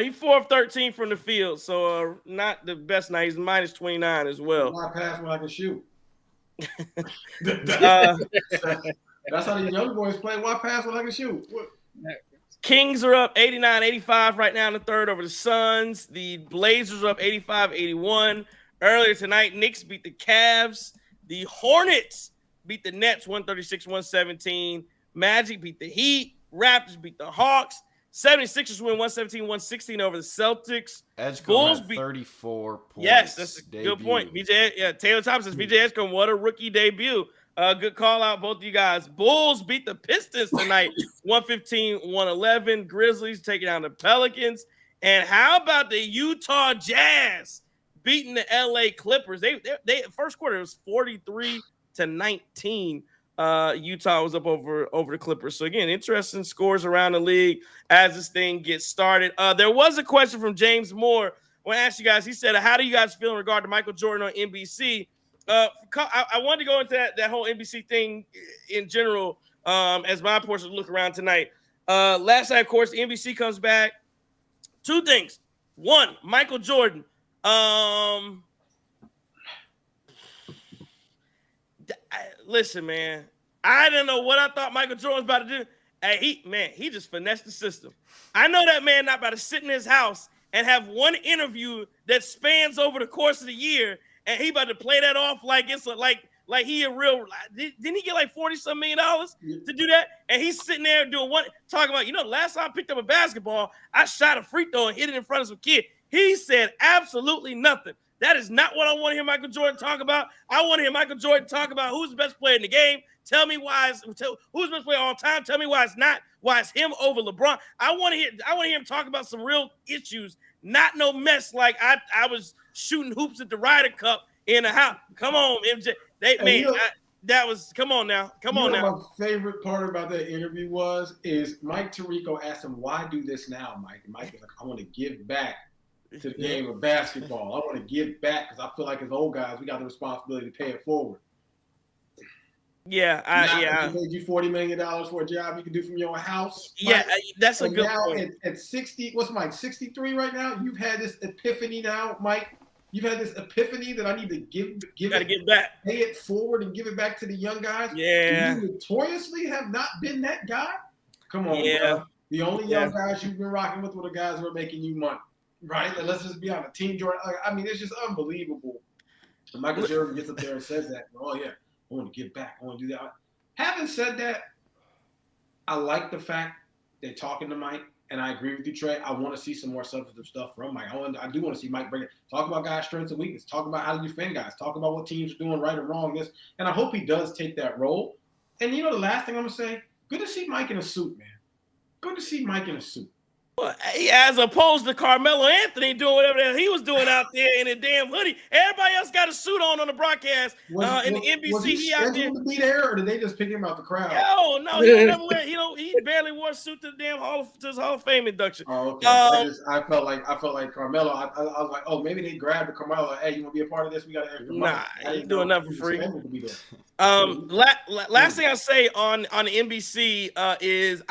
A: He 4 of 13 from the field, so not the best night. He's minus 29 as well.
B: Why pass when I can shoot? That's how the young boys play. Why pass when I can shoot? What?
A: Kings are up 89-85 right now in the third over the Suns. The Blazers are up 85-81. Earlier tonight, Knicks beat the Cavs. The Hornets beat the Nets 136-117. Magic beat the Heat. Raptors beat the Hawks. 76ers win 117-116 over the Celtics.
C: Bulls beat 34 points.
A: Yes, that's a good point. Taylor Thompson says VJ Edgecombe, what a rookie debut. Good call out, both of you guys. Bulls beat the Pistons tonight, 115-111. Grizzlies taking down the Pelicans. And how about the Utah Jazz beating the LA Clippers? They first quarter, it was 43-19. Utah was up over the Clippers. So again, interesting scores around the league as this thing gets started. There was a question from James Moore when I asked you guys. He said, how do you guys feel in regard to Michael Jordan on NBC? I wanted to go into that whole NBC thing in general as my portion to look around tonight. Last night, of course, the NBC comes back. 2 things. 1, Michael Jordan. Listen, man, I didn't know what I thought Michael Jordan was about to do. Hey, he just finessed the system. I know that man not about to sit in his house and have one interview that spans over the course of the year, and he about to play that off like it's like he a real. Didn't he get like $40-some million to do that? And he's sitting there doing talking about, the last time I picked up a basketball, I shot a free throw and hit it in front of some kid. He said absolutely nothing. That is not what I want to hear Michael Jordan talk about. I want to hear Michael Jordan talk about who's the best player in the game. Tell me who's the best player all time. Tell me why it's not. Why it's him over LeBron. I want to hear him talk about some real issues, not no mess like I was shooting hoops at the Ryder Cup in the house. Come on, MJ. Come on now.
B: My favorite part about that interview is Mike Tirico asked him, why do this now, Mike? And Mike was like, I want to give back to the game of basketball. I want to give back because I feel like as old guys, we got the responsibility to pay it forward.
A: Yeah,
B: I paid you $40 million for a job you can do from your house.
A: Yeah, that's a good point.
B: At 60, what's Mike, 63 right now? You've had this epiphany now, Mike. You've had this epiphany that I need to give
A: back,
B: pay it forward, and give it back to the young guys.
A: Yeah,
B: you notoriously have not been that guy. Come on,
A: yeah.
B: bro. The only young guys you've been rocking with were the guys who are making you money, right? Let's just be honest. Team Jordan. It's just unbelievable. And Michael Jordan gets up there and says that. Oh yeah, I want to give back. I want to do that. Having said that, I like the fact they're talking to Mike. And I agree with you, Trey. I want to see some more substantive stuff from Mike. I do want to see Mike bring it. Talk about guys' strengths and weaknesses. Talk about how to defend guys. Talk about what teams are doing right or wrong. And I hope he does take that role. And you know the last thing I'm gonna say, good to see Mike in a suit, man. Good to see Mike in a suit.
A: Well, as opposed to Carmelo Anthony doing whatever the hell he was doing out there in a damn hoodie. Everybody else got a suit on the broadcast. In the NBC,
B: was he
A: out there
B: scheduled to be there, or did they just pick him out the crowd?
A: No, he never wear. He barely wore a suit to the damn Hall of Fame induction.
B: Oh, okay. I felt like Carmelo. I was like, oh, maybe they grabbed the Carmelo. Like, hey, you want to be a part of this? We got to extra money.
A: Nah, he's doing nothing for free. Last thing I'll say on the NBC is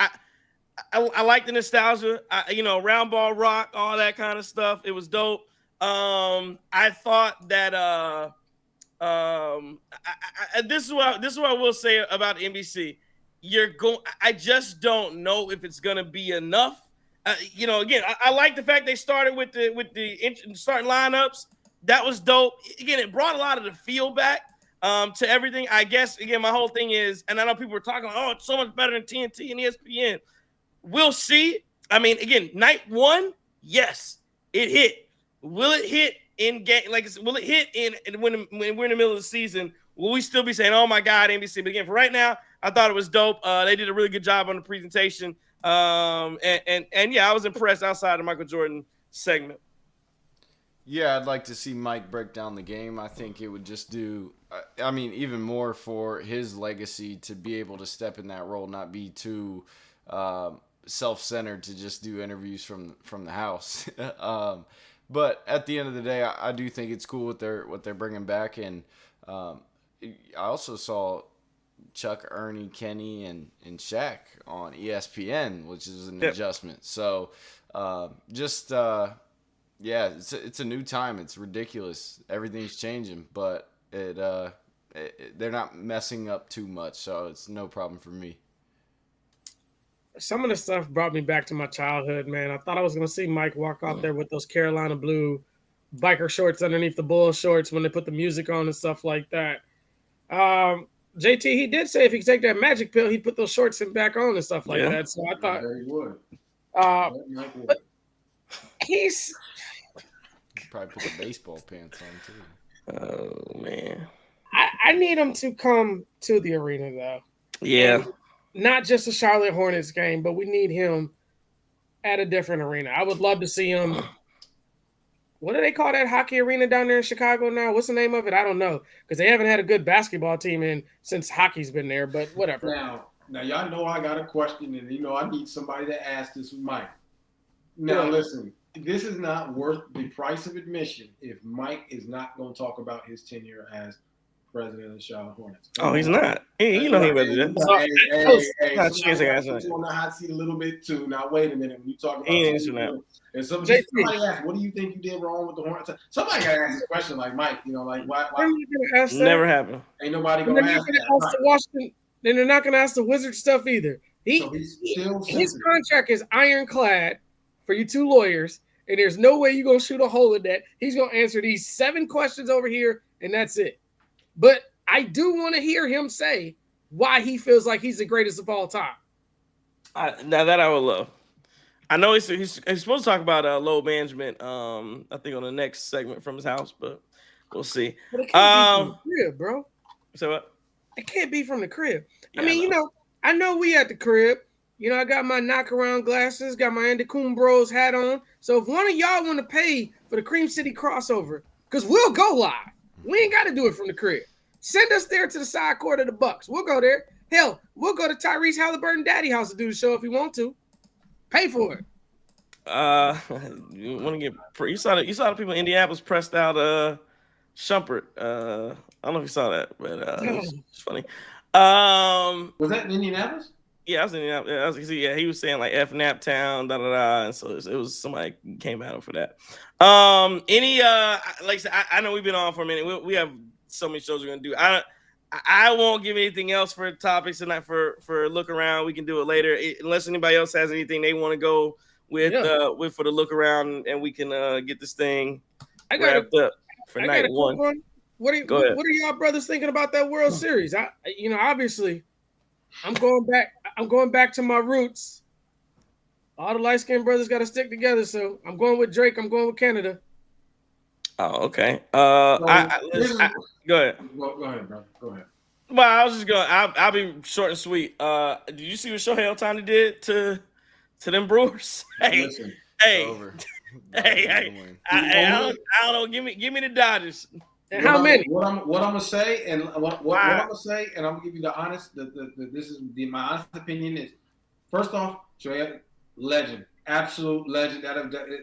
A: I like the nostalgia. Round ball rock, all that kind of stuff. It was dope. I thought that this is what I will say about NBC. I just don't know if it's gonna be enough. Again, I like the fact they started with the starting lineups. That was dope. Again, it brought a lot of the feel back to everything. I guess again, my whole thing is, and I know people were talking, oh, it's so much better than TNT and ESPN. We'll see. I mean, again, night one, yes, it hit. Will it hit in game? Will it hit when we're in the middle of the season? Will we still be saying, "Oh my God, NBC"? But again, for right now, I thought it was dope. They did a really good job on the presentation. And yeah, I was impressed outside of Michael Jordan segment.
C: Yeah, I'd like to see Mike break down the game. I think it would just do, even more for his legacy to be able to step in that role, not be too self-centered to just do interviews from the house. But at the end of the day, I do think it's cool what they're bringing back. And I also saw Chuck, Ernie, Kenny, and Shaq on ESPN, which is an adjustment. So it's a new time. It's ridiculous. Everything's changing, but they're not messing up too much, so it's no problem for me.
D: Some of the stuff brought me back to my childhood, man. I thought I was going to see Mike walk out there with those Carolina blue biker shorts underneath the bull shorts when they put the music on and stuff like that. JT, he did say if he could take that magic pill, he'd put those shorts back on and stuff like that. So I thought
B: he would.
D: But he's
C: probably put the baseball pants on too.
A: Oh man,
D: I need him to come to the arena though.
A: Yeah.
D: And not just a Charlotte Hornets game, but we need him at a different arena. I would love to see him. What do they call that hockey arena down there in Chicago now? What's the name of it? I don't know, because they haven't had a good basketball team since hockey's been there, but whatever.
B: Now y'all know I got a question, and I need somebody to ask this with Mike. Now listen, this is not worth the price of admission if Mike is not going to talk about his tenure as president of the Charlotte Hornets.
A: Oh, he's not. He know he better do
B: that. Hey, on the hot seat a little bit too. Now wait a minute. When you talk about and somebody asks, "What do you think you did wrong with the Hornets?" Somebody got to ask this question, like Mike. Why?
A: Never happened.
B: Ain't nobody gonna ask that.
D: Then they're not gonna ask the Wizard stuff either. His contract is ironclad for you two lawyers, and there's no way you're gonna shoot a hole in that. He's gonna answer these 7 questions over here, and that's it. But I do want to hear him say why he feels like he's the greatest of all time.
A: Now that I would love. I know he's supposed to talk about load management. I think on the next segment from his house, but we'll see.
D: But it can't be from the crib, bro.
A: So what?
D: It can't be from the crib.
A: Yeah,
D: I know we at the crib. I got my knock around glasses, got my Antetokounmpo's hat on. So if one of y'all want to pay for the Cream City crossover, because we'll go live. We ain't got to do it from the crib. Send us there to the side court of the Bucks. We'll go there. Hell, we'll go to Tyrese Halliburton daddy house to do the show if we want to. Pay for it.
A: You want to get? You saw the people in Indianapolis pressed out Shumpert. I don't know if you saw that, but it's funny.
B: Was that in Indianapolis?
A: Yeah, I was in Indianapolis. He was saying like F Naptown, and so it was somebody came at him for that. Like I said, I know we've been on for a minute. We have so many shows we're gonna do. I won't give anything else for topics tonight for look around. We can do it later, unless anybody else has anything they want to go with for the look around, and we can get this thing wrapped up for night one.
D: What are y'all brothers thinking about that World Series? Obviously, I'm going back to my roots. All the light-skinned brothers got to stick together, so I'm going with Drake. I'm going with Canada.
A: Oh, okay. Go ahead.
B: Go ahead, bro. Go ahead.
A: Well, I was just going. I'll be short and sweet. Did you see what Shohei Ohtani did to them Brewers? Hey,
B: Listen,
A: hey,
C: Over.
A: hey, I don't know. Give me the Dodgers.
D: And how many?
B: What I'm gonna say, and what I'm
A: Wow.
B: gonna say, and I'm gonna give you the honest. This is my honest opinion is, first off, Shohei, legend, absolute legend.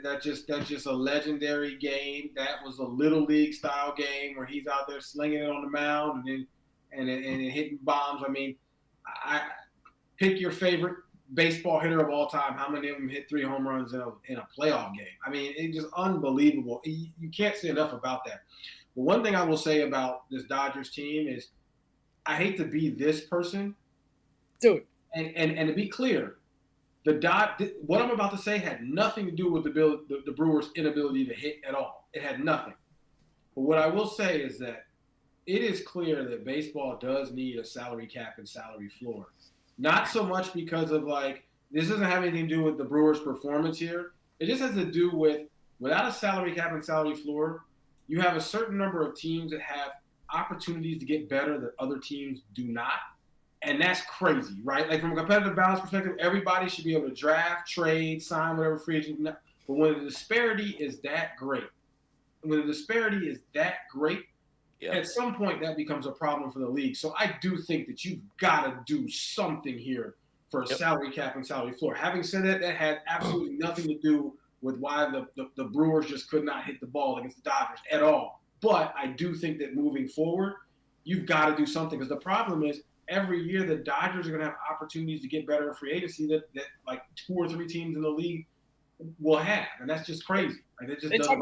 B: That's just a legendary game. That was a little league style game where he's out there slinging it on the mound and hitting bombs. I mean, I pick your favorite baseball hitter of all time. How many of them hit 3 home runs in a playoff game? I mean, it's just unbelievable. You can't say enough about that. But one thing I will say about this Dodgers team is I hate to be this person.
D: Dude.
B: And to be clear, what I'm about to say had nothing to do with the Brewers' inability to hit at all. It had nothing. But what I will say is that it is clear that baseball does need a salary cap and salary floor. Not so much because of this doesn't have anything to do with the Brewers' performance here. It just has to do with without a salary cap and salary floor, you have a certain number of teams that have opportunities to get better that other teams do not. And that's crazy, right? Like from a competitive balance perspective, everybody should be able to draft, trade, sign whatever free agent. But when the disparity is that great, at some point that becomes a problem for the league. So I do think that you've got to do something here for a salary cap and salary floor. Having said that, that had absolutely nothing to do with why the Brewers just could not hit the ball against the Dodgers at all. But I do think that moving forward, you've got to do something because the problem is every year the Dodgers are going to have opportunities to get better in free agency that like 2 or 3 teams in the league will have, and that's just crazy. Like, it just
D: they talking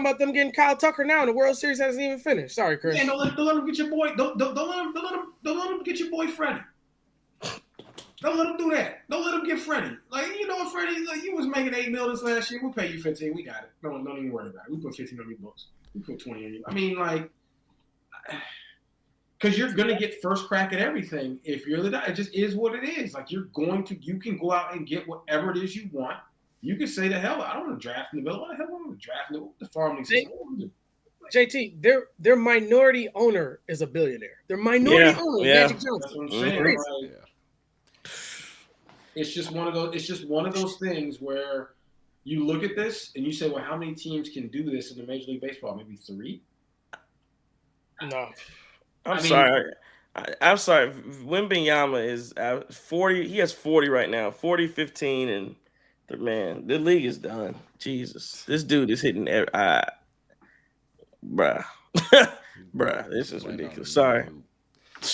D: about them getting Kyle Tucker now, and the World Series hasn't even finished. Sorry, Chris.
B: Yeah, don't let him get your boy. Don't let him get your boy Freddie. Don't let him do that. Don't let him get Freddie. Like, you know what, Freddie? Like, you was making $8 million this last year. We'll pay you 15. We got it. Don't even worry about it. We put 15 on your books. We put 20 on you. I mean, like, because you're gonna get first crack at everything if you're the guy. It just is what it is. Like, you can go out and get whatever it is you want. You can say the hell, I don't want to draft in the middle. What the hell I want to draft in the farm league system?
D: JT, their minority owner is a billionaire. Their minority owner, Magic Johnson.
B: That's what I'm saying. Right? It's just one of those. It's just one of those things where you look at this and you say, "Well, how many teams can do this in the Major League Baseball? Maybe 3."
D: No,
A: I'm sorry. Wembanyama is 40. He has 40 right now. 40, 15, and man, the league is done. Jesus, this dude is hitting. Bruh, this is ridiculous. Sorry.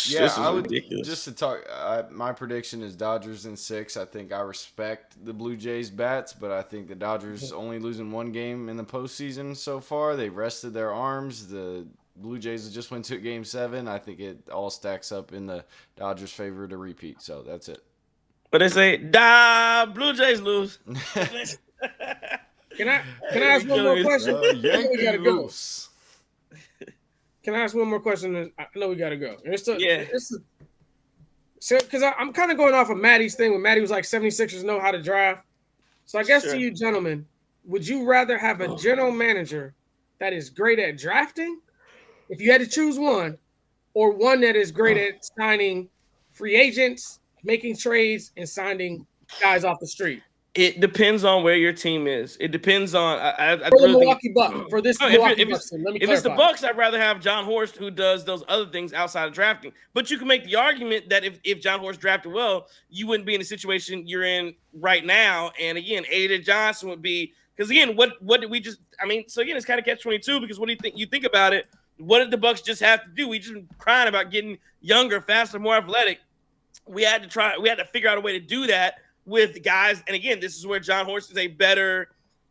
C: Yeah,
A: this is
C: I would
A: ridiculous.
C: just to talk. My prediction is Dodgers in 6. I think I respect the Blue Jays bats, but I think the Dodgers only losing 1 game in the postseason so far. They've rested their arms. The Blue Jays just went to Game 7. I think it all stacks up in the Dodgers' favor to repeat. So that's it.
A: But they say, Blue Jays lose.
D: Can I ask one more question?
C: Yankee loose.
D: Can I ask one more question? I know we got to go.
A: Yeah.
D: So, because I'm kind of going off of Maddie's thing when Maddie was like 76ers know how to draft. So I guess to you gentlemen, would you rather have a general manager that is great at drafting, if you had to choose one, or one that is great at signing free agents, making trades, and signing guys off the street?
A: It depends on where your team is. It depends on
D: For the Milwaukee Bucks. For this Milwaukee Bucks team, let me clarify.
A: If it's the Bucks, I'd rather have John Horst, who does those other things outside of drafting. But you can make the argument that if John Horst drafted well, you wouldn't be in the situation you're in right now. And again, Aiden Johnson would be, because again, what did we just? I mean, so again, it's kind of catch-22 because what do you think? You think about it. What did the Bucks just have to do? We just been crying about getting younger, faster, more athletic. We had to figure out a way to do that with guys. And again, this is where John Horst is a better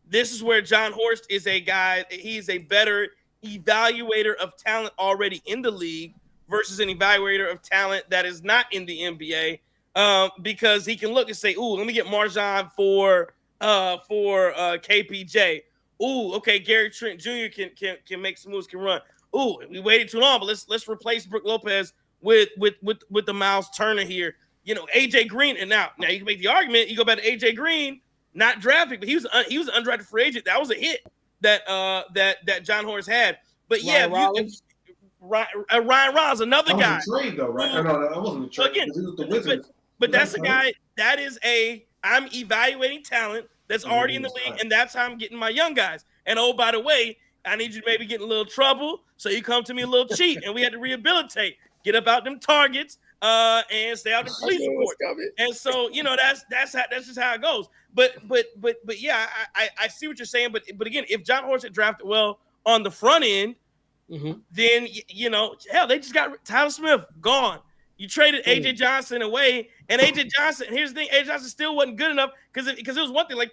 A: guy. He's a better evaluator of talent already in the league versus an evaluator of talent that is not in the NBA, because he can look and say, ooh, let me get Marjan for KPJ. Ooh, okay, Gary Trent Jr. can make some moves, can run. Ooh, we waited too long, but let's replace Brook Lopez with the Miles Turner here. You know, AJ Green, and now you can make the argument. You go back to AJ Green, not drafted, but he was an undrafted free agent. That was a hit that John Horst had. But yeah, Ryan Rollins, another guy.
B: That was a trade, though, right? No, that wasn't a trade.
A: Again,
B: It was the Wizards.
A: but that's a guy. That is I'm evaluating talent that's already in the league, and that's how I'm getting my young guys. And oh, by the way, I need you to maybe get in a little trouble, so you come to me a little cheap, and we had to rehabilitate, get up out them targets, and stay out the police report. And so that's just how it goes. But yeah, I see what you're saying. But again, if John Horst had drafted well on the front end, then hell, they just got Tyler Smith gone. You traded AJ Johnson away, and AJ Johnson. Here's the thing: AJ Johnson still wasn't good enough because it was one thing. Like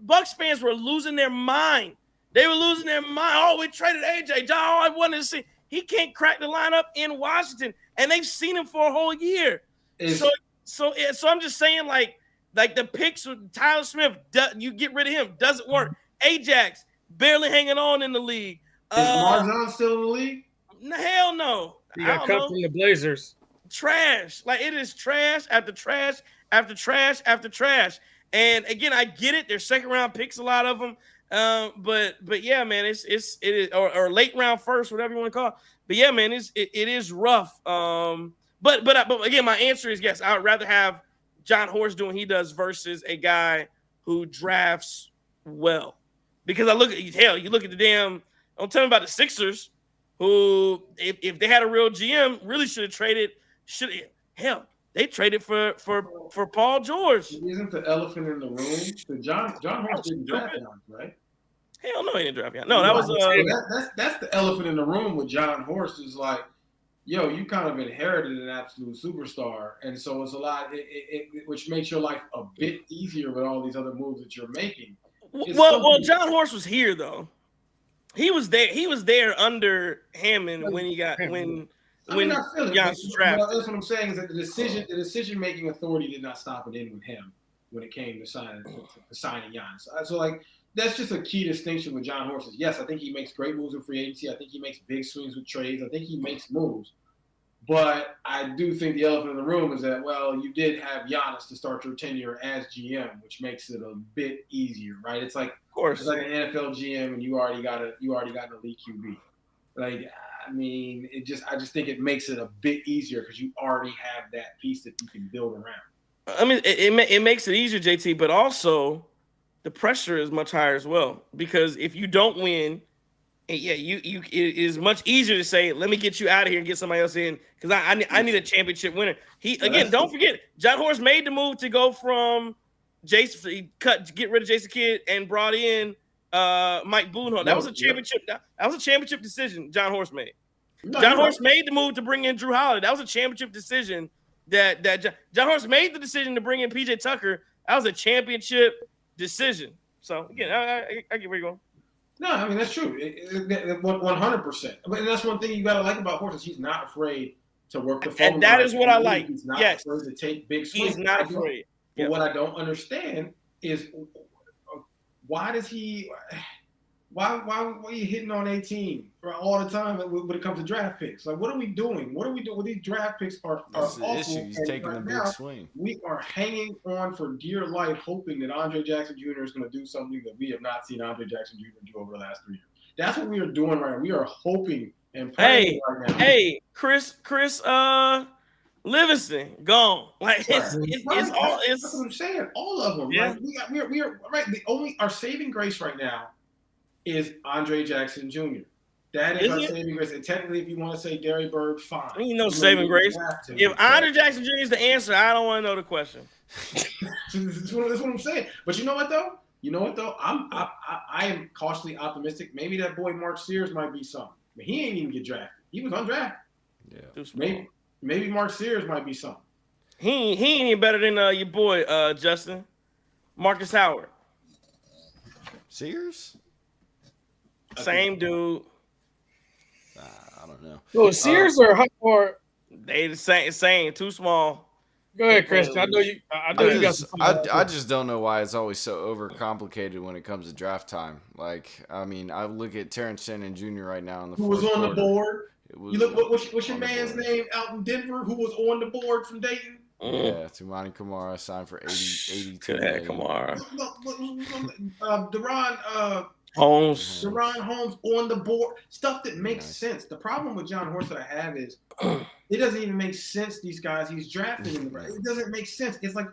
A: Bucks fans were losing their mind. They were losing their mind. Oh, we traded AJ. John, I wanted to see. He can't crack the lineup in Washington, and they've seen him for a whole year. So I'm just saying, like the picks with Tyler Smith, you get rid of him, doesn't work. Ajax barely hanging on in the league.
B: Is Marjan still in the league?
A: Hell no.
D: He got cut from the Blazers.
A: Trash. Like it is trash after trash after trash after trash. And again, I get it. They're second round picks, a lot of them. But yeah, man, it is or late round first, whatever you want to call it. But yeah, man, it is rough. But again, my answer is yes. I would rather have John Horst doing what he does versus a guy who drafts well. Because you look at the damn. Don't tell me about the Sixers, who if they had a real GM, really should have traded. They traded for Paul George.
B: Isn't the elephant in the room? So John Horst didn't draft him, right?
A: Hell no, he didn't draft him. No, that was
B: that's the elephant in the room with John Horst is like, yo, you kind of inherited an absolute superstar, and so it's a lot, which makes your life a bit easier with all these other moves that you're making.
A: Well, John Horst was here though. He was there. He was there under Hammond when Giannis was drafted.
B: That's what I'm saying is that the decision-making authority did not stop it in with him when it came to signing Giannis. So like that's just a key distinction with John Horst. Yes, I think he makes great moves in free agency. I think he makes big swings with trades. I think he makes moves. But I do think the elephant in the room is that, well, you did have Giannis to start your tenure as GM, which makes it a bit easier, right? It's like, of course, it's like an NFL GM, and you already got an elite QB. Like, I mean, I just think it makes it a bit easier because you already have that piece that you can build around.
A: I mean, it makes it easier, JT, but also the pressure is much higher as well because if you don't win. Yeah, it is much easier to say, let me get you out of here and get somebody else in because I need a championship winner. Don't forget, John Horst made the move to go from Jason, get rid of Jason Kidd and brought in Mike Boonholm. That was a championship. That was a championship decision John Horst made. John Horst made the move to bring in Drew Holiday. That was a championship decision that John Horst made the decision to bring in PJ Tucker. That was a championship decision. So again, I get where you're going.
B: No, I mean, that's true. 100%. But that's one thing you got to like about Horst is he's not afraid to work the phone.
A: And that is what I like.
B: He's not afraid to take big swings.
A: He's not afraid.
B: But what I don't understand is why are you hitting on 18 all the time when it comes to draft picks? Like, what are we doing? What are we doing with these draft picks?
C: That's the issue. He's taking the big swing.
B: We are hanging on for dear life, hoping that Andre Jackson Jr. is going to do something that we have not seen Andre Jackson Jr. do over the last 3 years. That's what we are doing right now. We are hoping and praying right now.
A: Hey, Chris Livingston gone. Like it's all. It's
B: that's what I'm saying. All of them.
A: Yeah.
B: Like, we are right. Our saving grace right now is Andre Jackson Jr. That is our saving grace. And technically, if you want to say Gary Bird, fine.
A: Saving grace. If Andre Jackson Jr. is the answer, I don't want to know the question.
B: That's what I'm saying. But you know what though? I am cautiously optimistic. Maybe that boy Mark Sears might be something. But he ain't even get drafted. He was undrafted. Yeah. Maybe Mark Sears might be something.
A: He ain't even better than your boy Justin Marcus Howard.
C: Sears.
A: Same dude.
C: I don't know.
D: Well, Sears or
A: they the same. Too small.
D: Go ahead, Chris. I know you got some.
C: I just don't know why it's always so overcomplicated when it comes to draft time. Like, I mean, I look at Terrence Shannon Jr. right now in the
B: who was on the board. You look. What's your man's name out in Denver? Who was on the board from Dayton?
C: Yeah, Tumani Kamara signed for 82
A: million. Kamara.
B: Deron.
A: Holmes.
B: Deron Holmes on the board, stuff that makes sense. The problem with John Horst that I have is it doesn't even make sense. These guys he's drafted in the draft, it doesn't make sense. It's like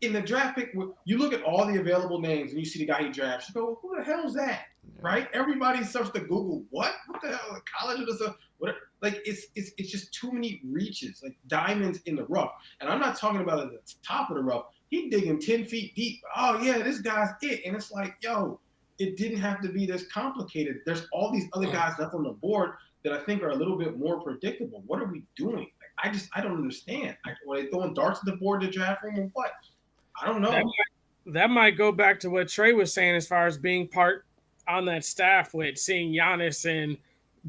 B: in the draft pick, you look at all the available names and you see the guy he drafts. You go, who the hell is that? Right? Everybody starts to Google what the hell? College or stuff? Whatever. Like it's just too many reaches, like diamonds in the rough. And I'm not talking about at the top of the rough. He digging 10 feet deep. Oh yeah, this guy's it. And it's like, yo, it didn't have to be this complicated. There's all these other guys left on the board that I think are a little bit more predictable. What are we doing? Like, I don't understand. Are they throwing darts at the board to draft room or what? I don't know.
D: That might go back to what Trey was saying as far as being part on that staff with seeing Giannis and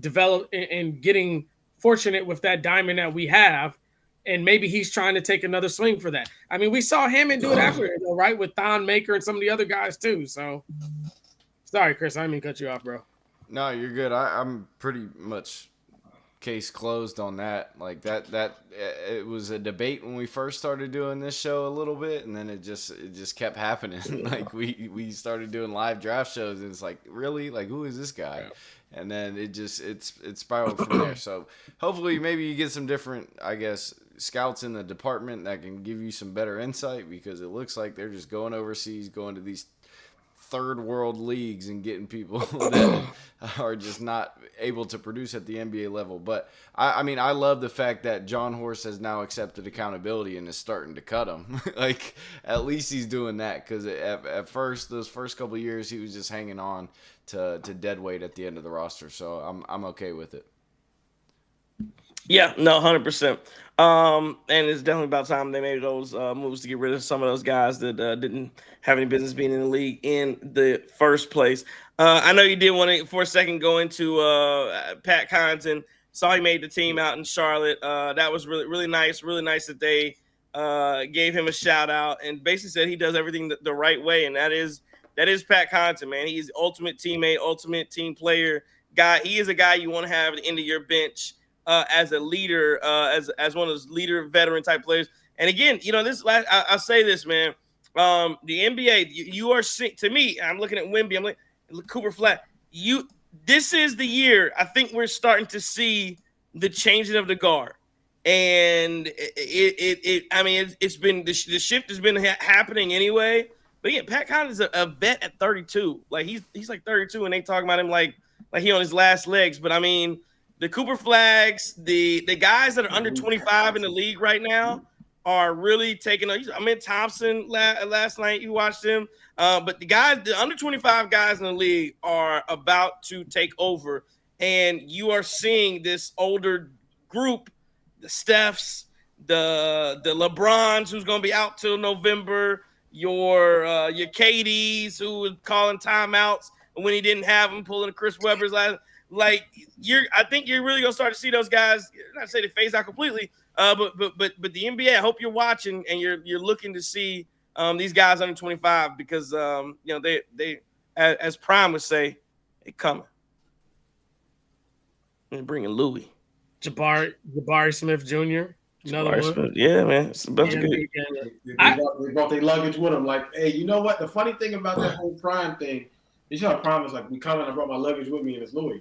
D: develop and getting fortunate with that diamond that we have. And maybe he's trying to take another swing for that. I mean, we saw Hammond do it after it, though, right? With Thon Maker and some of the other guys too. So sorry, Chris, I didn't mean to cut you off, bro.
C: No, you're good. I'm pretty much case closed on that. Like that it was a debate when we first started doing this show a little bit, and then it just kept happening. Like we started doing live draft shows, and it's like, really, like, who is this guy? And then it spiraled from there. So hopefully maybe you get some different, I guess, scouts in the department that can give you some better insight, because it looks like they're just going overseas, going to these third world leagues and getting people that are just not able to produce at the NBA level. But I mean, I love the fact that John Horst has now accepted accountability and is starting to cut them. Like, at least he's doing that, because at first, those first couple of years, he was just hanging on to dead weight at the end of the roster. So I'm okay with it.
A: Yeah, no, 100%. And it's definitely about time they made those moves to get rid of some of those guys that didn't have any business being in the league in the first place. I know you did want to, for a second, go into Pat Connaughton. Saw he made the team out in Charlotte. That was really, really nice. Really nice that they gave him a shout out and basically said he does everything the right way. And that is Pat Connaughton, man. He's the ultimate teammate, ultimate team player guy. He is a guy you want to have at the end of your bench. As a leader, as one of those leader veteran type players. And again, you know, I'll say this, man. The NBA, you are, to me, I'm looking at Wemby, I'm like Cooper Flat. This is the year I think we're starting to see the changing of the guard. And it's been the shift has been happening anyway. But yeah, Pat Connaughton is a vet at 32. Like he's like 32, and they talking about him like he on his last legs. But I mean, the Cooper Flags, the guys that are under 25 in the league right now are really taking – I mean, Thompson last night, you watched him. But the under 25 guys in the league are about to take over. And you are seeing this older group, the Stephs, the LeBrons, who's going to be out till November, your KDs who was calling timeouts when he didn't have them, pulling the Chris Webber's last – like I think you're really gonna start to see those guys. Not to say they phase out completely, but the NBA. I hope you're watching and you're looking to see these guys under 25 because you know they as Prime would say, they coming. And bringing Louis,
D: Jabari Smith Jr. Another one.
A: Smith. Yeah, man, it's a bunch of good.
B: They brought their luggage with them. Like, hey, you know what? The funny thing about that whole Prime thing, you know, Prime was like, we coming. I brought my luggage with me, and it's Louis.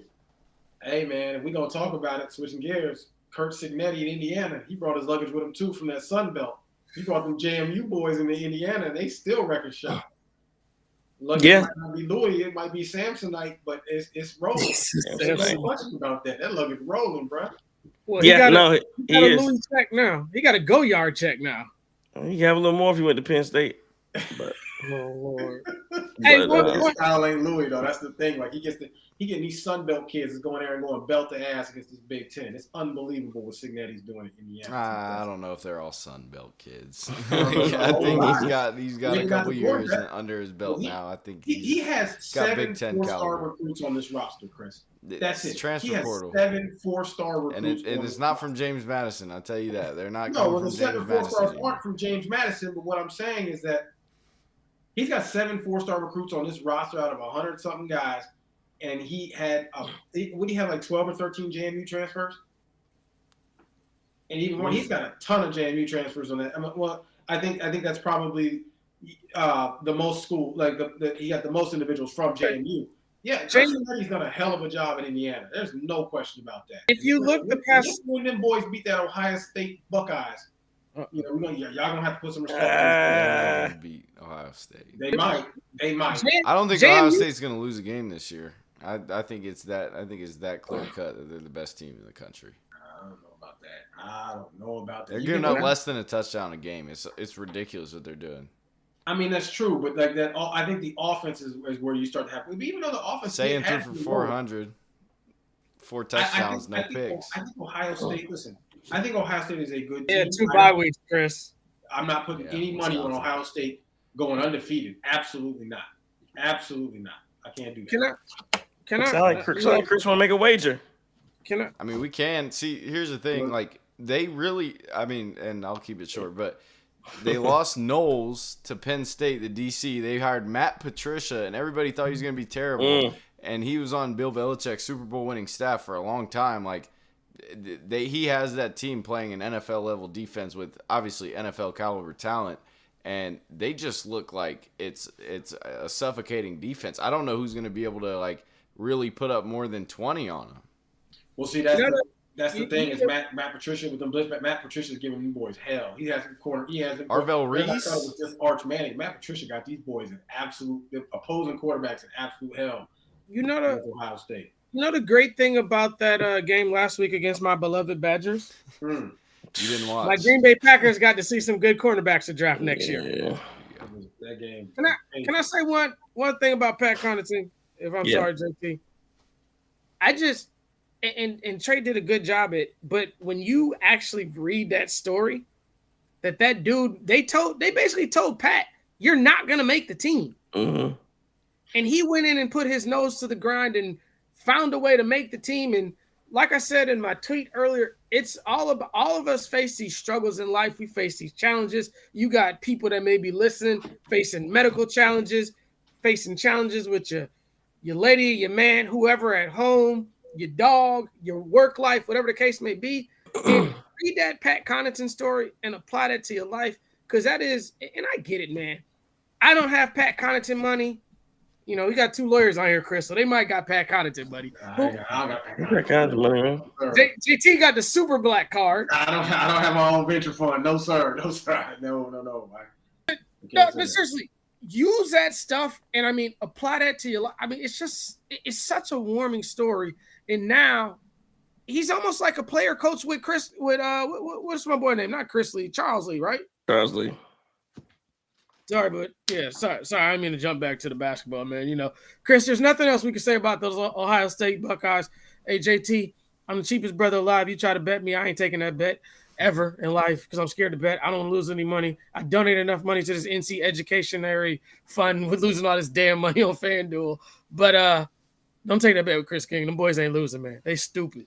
B: Hey, man, if we're going to talk about it, switching gears, Kurt Signetti in Indiana, he brought his luggage with him, too, from that Sun Belt. He brought them JMU boys into Indiana, and they still record shop. Luggage might not be Louis, it might be Samsonite, but it's rolling. There's no question about that. That luggage rolling, bro.
D: Well, he got a Louis check now. He got a go-yard check now.
A: He can have a little more if he went to Penn State. But
D: oh, Lord.
B: Hey, style ain't Louis, though. That's the thing. Like, he getting these Sun Belt kids is going there and going belt to ass against this Big Ten. It's unbelievable what Signetti's doing in Indiana.
C: I don't know if they're all Sun Belt kids. I think he's got a couple years under his belt now. I think
B: he has
C: got
B: 7
C: Big Ten
B: 4-star recruits on this roster, Chris. That's it.
C: Transfer portal.
B: 7 4-star recruits.
C: And it's not from James Madison. I'll tell you that. They're not coming from James Madison.
B: No, the 7 4-stars aren't from James Madison. But what I'm saying is that he's got 7 4-star recruits on this roster out of 100-something guys. And he had, would he have like 12 or 13 JMU transfers? And even more, he's got a ton of JMU transfers on that. I mean, well, I think that's probably the most school, like he got the most individuals from JMU. Yeah, He's done a hell of a job in Indiana. There's no question about that.
D: If you look the past,
B: when them boys beat that Ohio State Buckeyes, y'all gonna have to put some respect.
C: They're gonna beat Ohio State.
B: They might.
C: I don't think Ohio State's gonna lose a game this year. I think it's that clear cut that they're the best team in the country.
B: I don't know about that.
C: They're giving up less than a touchdown a game. It's ridiculous what they're doing.
B: I mean, that's true, but like that, I think the offense is where you start to have. Even though the offense,
C: Saying threw for 400, 4 touchdowns, no picks.
B: I think Ohio State. Listen, I think Ohio State is a good team.
D: Yeah, 2 bye weeks, Chris.
B: I'm not putting any money on Ohio State going undefeated. Absolutely not. Absolutely not. I can't do that.
A: Can I? Chris want to make a wager.
C: I mean, we can. See, here's the thing. Like, they really, and I'll keep it short, but they lost Knowles to Penn State, the DC. They hired Matt Patricia, and everybody thought he was going to be terrible. And he was on Bill Belichick's Super Bowl winning staff for a long time. Like, he has that team playing an NFL level defense with obviously NFL caliber talent. And they just look like it's a suffocating defense. I don't know who's going to be able to, like, really put up more than 20 on them.
B: Well, see, that's the thing is Matt Patricia with them blitz. Matt Patricia's giving them boys hell. He has corner. He has
C: Arvell Reese.
B: I thought it was just Arch Manning. Matt Patricia got these boys in the opposing quarterbacks in absolute hell. Ohio State.
D: You know the great thing about that game last week against my beloved Badgers?
C: You didn't watch.
D: My Green Bay Packers got to see some good cornerbacks to draft next year.
B: That game.
D: Can I say one thing about Pat Connaughton? If I'm sorry, JT. I just and Trey did a good job but when you actually read that story, that dude they basically told Pat, you're not gonna make the team.
A: Mm-hmm.
D: And he went in and put his nose to the grind and found a way to make the team. And like I said in my tweet earlier, it's all of us face these struggles in life. We face these challenges. You got people that may be listening, facing medical challenges, facing challenges with your lady, your man, whoever at home, your dog, your work life, whatever the case may be. And read that Pat Connaughton story and apply that to your life. Because that is, and I get it, man. I don't have Pat Connaughton money. You know, we got 2 lawyers on here, Chris, so they might got Pat Connaughton, buddy.
B: I got
A: Pat Connaughton money, man.
D: JT got the super black card.
B: I don't have my own venture fund. No, sir. No.
D: But seriously, use that stuff and apply that to your life. It's such a warming story. And now he's almost like a player coach with Chris, what's my boy name? Not Chris Lee, Charles Lee, right?
A: Charles Lee.
D: Sorry, but sorry. I didn't mean to jump back to the basketball, man. You know, Chris, there's nothing else we can say about those Ohio State Buckeyes. Hey, JT, I'm the cheapest brother alive. You try to bet me, I ain't taking that bet ever in life because I'm scared to bet. I don't lose any money. I donate enough money to this NC educationary fund with losing all this damn money on FanDuel. But don't take that bet with Chris King. Them boys ain't losing, man. They stupid.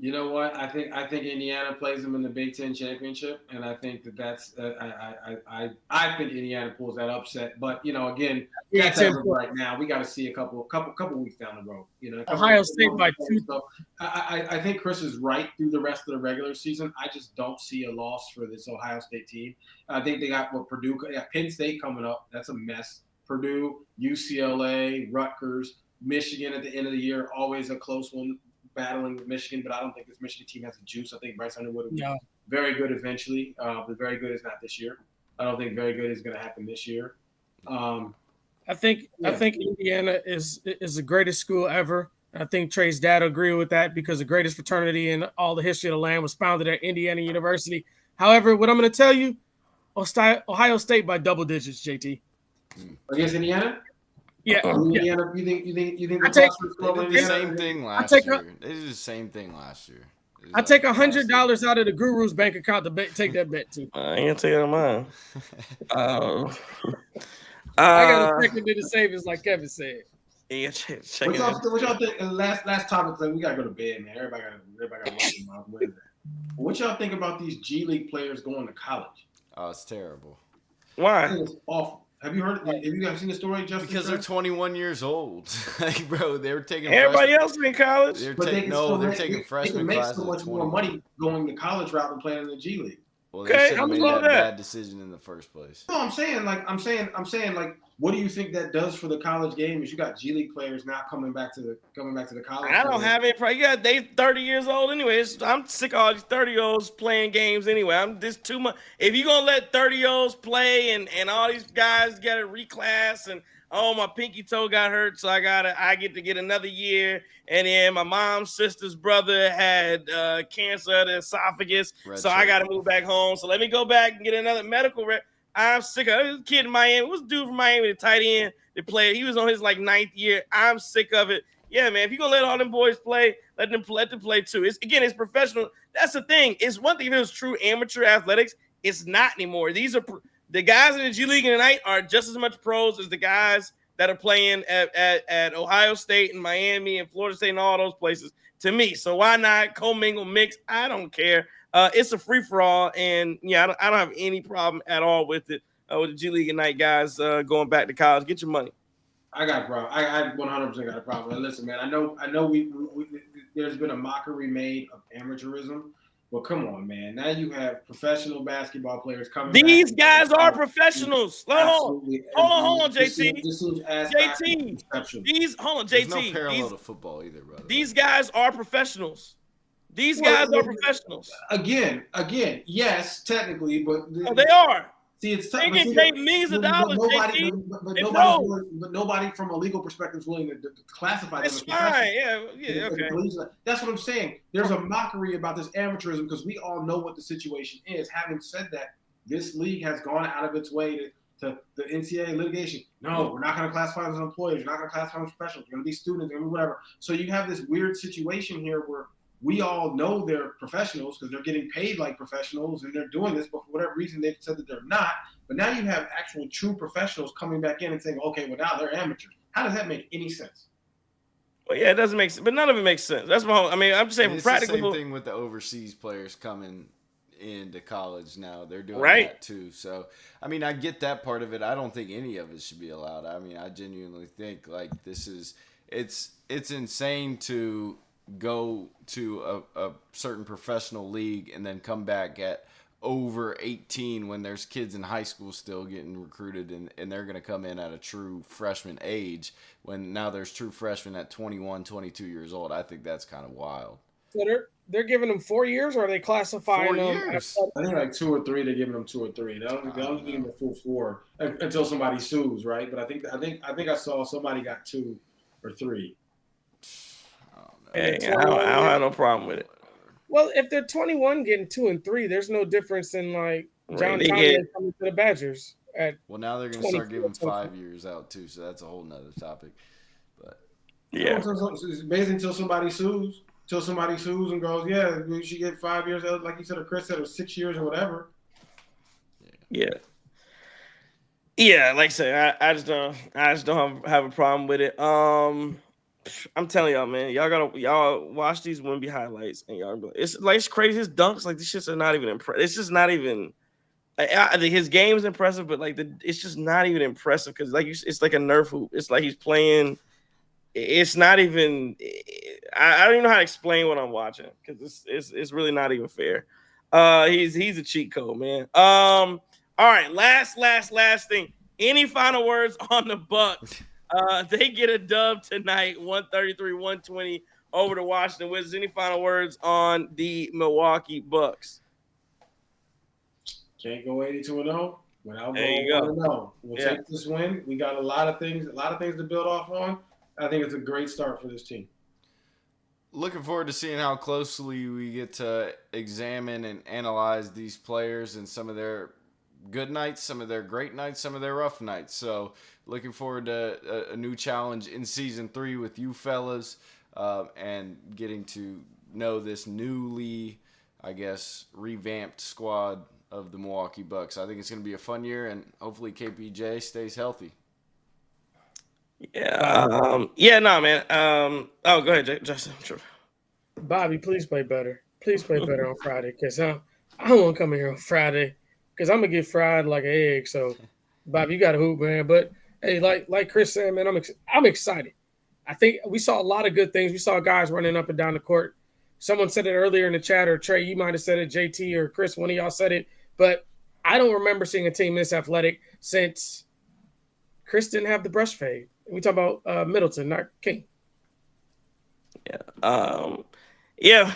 B: You know what? I think Indiana plays them in the Big Ten championship, and I think that's I think Indiana pulls that upset. But again, that's right now. We got to see a couple weeks down the road.
D: Ohio State by 2.
B: So I think Chris is right through the rest of the regular season. I just don't see a loss for this Ohio State team. I think they got Purdue, Penn State coming up. That's a mess. Purdue, UCLA, Rutgers, Michigan at the end of the year, always a close one. Battling with Michigan, but I don't think this Michigan team has the juice. I think Bryce Underwood will be very good eventually, but very good is not this year. I don't think very good is going to happen this year. I
D: think Indiana is the greatest school ever. I think Trey's dad will agree with that because the greatest fraternity in all the history of the land was founded at Indiana University. However, what I'm going to tell you, Ohio State by double digits, JT.
B: Against Indiana?
D: Yeah.
B: Indiana, you think
C: they did the same thing last year. They did the same thing last year.
D: I take $100 out of the Guru's bank account to take that bet too.
A: I ain't gonna take it on mine.
D: I got a second to the savings, like Kevin said.
A: Yeah, check
B: what y'all think? Last topic, we gotta go to bed, man. Everybody got to Wednesday. What y'all think about these G League players going to college?
C: Oh, it's terrible.
A: Why?
B: It's awful. Have you guys seen the story, Justin?
C: Because they're 21 years old. Like, bro, they were taking
A: everybody else in college.
C: They're taking freshman classes.
B: They can make so much more money going the college route than playing in the G League.
C: Well, they
A: Okay,
C: should have
A: I'm
C: made
A: about
C: that
A: that.
C: bad decision in the first place.
B: No, I'm saying, what do you think that does for the college game? Is you got G League players now coming back to the college.
A: I don't have any problem. Yeah, they 30 years old anyways. I'm sick of all these 30-year-olds playing games anyway. I'm just too much. If you're gonna let 30-year-olds play and all these guys gotta reclass and my pinky toe got hurt, so I get to get another year. And then my mom's sister's brother had cancer of the esophagus, so I gotta move back home. So let me go back and get another medical rep. I'm sick of it. This kid in Miami. What's the dude from Miami, the tight end that played? He was on his like 9th year. I'm sick of it. Yeah, man. If you're gonna let all them boys play, let them play too. It's professional. That's the thing. It's one thing if it was true amateur athletics. It's not anymore. These are the guys in the G League tonight are just as much pros as the guys that are playing at Ohio State and Miami and Florida State and all those places. To me, so why not commingle, mix? I don't care. It's a free for all, and yeah, I don't have any problem at all with it. With the G League Ignite guys going back to college, get your money.
B: I got a problem. I 100% got a problem. And listen, man, I know we there's been a mockery made of amateurism, but come on, man. Now you have professional basketball players coming.
A: These guys are professionals. Hold on, JT. JT.
C: There's no parallel to football either, brother.
A: These guys are professionals. These guys are professionals.
B: Again, yes, technically, but
A: they are.
B: See, it's
A: tough. They get paid millions of dollars,
B: but nobody from a legal perspective is willing to classify them.
A: It's fine. Yeah, okay.
B: That's what I'm saying. There's a mockery about this amateurism because we all know what the situation is. Having said that, this league has gone out of its way to the NCAA litigation. No, we're not going to classify them as employees. We're not going to classify them as professionals. We're going to be students. We're going to be whatever. So you have this weird situation here where we all know they're professionals because they're getting paid like professionals and they're doing this, but for whatever reason they've said that they're not. But now you have actual true professionals coming back in and saying, okay, well now they're amateurs. How does that make any sense?
A: Well, yeah, it doesn't make sense, but none of it makes sense. That's my whole, I'm just saying
C: it's
A: practically.
C: The same thing with the overseas players coming into college now. They're doing that too. So, I get that part of it. I don't think any of it should be allowed. I genuinely think like it's insane to go to a certain professional league and then come back at over 18 when there's kids in high school still getting recruited and they're going to come in at a true freshman age when now there's true freshmen at 21, 22 years old. I think that's kind of wild.
D: So they're giving them 4 years, or are they classifying
C: 4
D: them?
C: years.
B: I think like 2 or 3. They're giving them 2 or 3. They don't give them a full 4 until somebody sues, right? But I think I saw somebody got 2 or 3.
A: Hey, I don't have no problem with it.
D: Well, if they're 21 getting 2 and 3, there's no difference in like John Thomas coming to the Badgers.
C: Well, now they're going to start giving 5 years out too, so that's a whole nother topic. But
B: yeah, it's basically until somebody sues. Until somebody sues and goes, yeah, we should get 5 years, like you said, or Chris said, or 6 years or whatever.
A: Yeah. Like I said, I just don't have a problem with it. I'm telling y'all, man, y'all watch these Wemby highlights and y'all, it's crazy. His dunks, like these shits are not even impressive. It's just not even. His game is impressive, but like it's just not even impressive because like it's like a Nerf hoop. It's like he's playing. It's not even. I don't even know how to explain what I'm watching because it's really not even fair. He's a cheat code, man. All right, last thing. Any final words on the Bucks? They get a dub tonight, 133-120 over to Washington Wizards. Any final words on the Milwaukee Bucks?
B: Can't go 82-0 without
A: going
B: 1-0. We'll take this win. We got a lot of things to build off on. I think it's a great start for this team.
C: Looking forward to seeing how closely we get to examine and analyze these players and some of their good nights, some of their great nights, some of their rough nights. So looking forward to a new challenge in season 3 with you fellas and getting to know this newly, I guess, revamped squad of the Milwaukee Bucks. I think it's going to be a fun year, and hopefully KPJ stays healthy.
D: Man.
A: Oh, go ahead, Justin. Sure.
D: Bobby, please play better. Please play better on Friday because I don't want to come in here on Friday because I'm going to get fried like an egg. So, Bobby, you got to hoop, man. But, hey, like Chris said, man, I'm excited. I think we saw a lot of good things. We saw guys running up and down the court. Someone said it earlier in the chat, or Trey, you might have said it, JT or Chris, one of y'all said it. But I don't remember seeing a team this athletic since Khris didn't have the brush fade. We talk about Middleton, not King.
A: Yeah.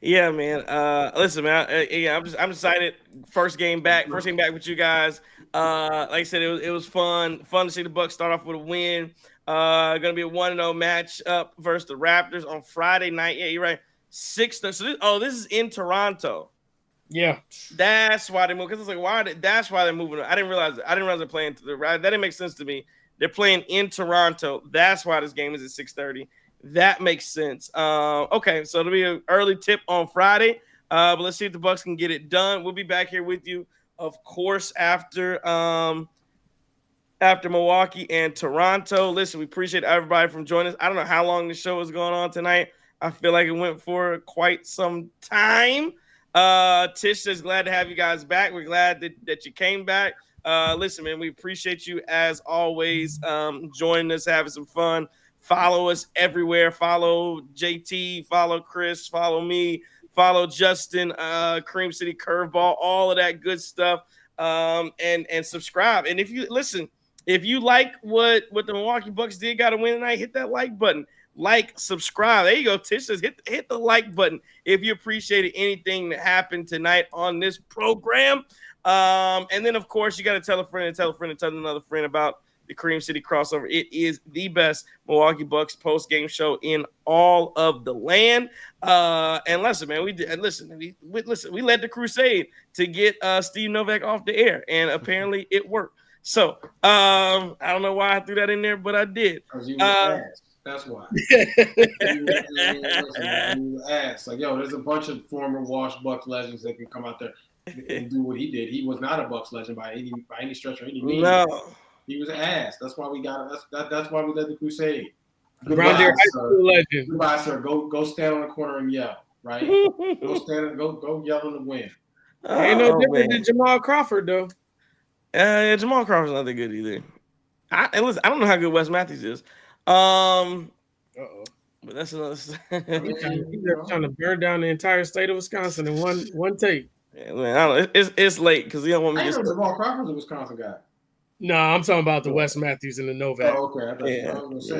A: Yeah, man. Listen, man. I'm excited. First game back with you guys. Like I said, it was fun to see the Bucks start off with a win. Gonna be a 1-0 match up versus the Raptors on Friday night. Yeah, you're right. 6:30. So this is in Toronto.
D: Yeah,
A: that's why they moved. Because it's like, that's why they're moving. I didn't realize they're playing to the right. That didn't make sense to me. They're playing in Toronto. That's why this game is at 6:30. That makes sense. Okay, so it'll be an early tip on Friday. But let's see if the Bucks can get it done. We'll be back here with you, of course, after Milwaukee and Toronto. Listen, we appreciate everybody from joining us. I don't know how long the show is going on tonight. I feel like it went for quite some time. Tish says, glad to have you guys back. We're glad that you came back. Listen, man, we appreciate you as always, joining us, having some fun. Follow us everywhere. Follow JT, follow Khris, follow me, follow Justin, Cream City Curveball, all of that good stuff. And subscribe. And if you like what the Milwaukee Bucks did, got to win tonight, hit that like button. Like, subscribe. There you go. Tish says hit the like button if you appreciated anything that happened tonight on this program. And then, of course, you got to tell a friend and tell a friend and tell another friend about the Cream City Crossover. It is the best Milwaukee Bucks post-game show in all of the land. And listen, man, we led the crusade to get Steve Novak off the air, and apparently it worked. So I don't know why I threw that in there, but I did.
B: That's why. You asked. Like, yo, there's a bunch of former washed Bucks legends that can come out there and do what he did. He was not a Bucks legend by any stretch or any means.
A: No.
B: He was an ass. That's why we got it. That's why we led the crusade.
D: Goodbye, sir. Legend.
B: Goodbye, sir. Go stand on the corner and yell. Right? Go yell in the wind.
D: Ain't no different than Jamal Crawford though.
A: Jamal Crawford's not that good either. I don't know how good Wes Matthews is. But that's another.
D: He's trying to burn down the entire state of Wisconsin in one take.
A: Yeah, man, I don't know. It's late because you don't want me to.
B: Jamal Crawford's a Wisconsin guy.
D: No, I'm talking about the Wes Matthews and the Novak.
B: Oh, okay. I was gonna say,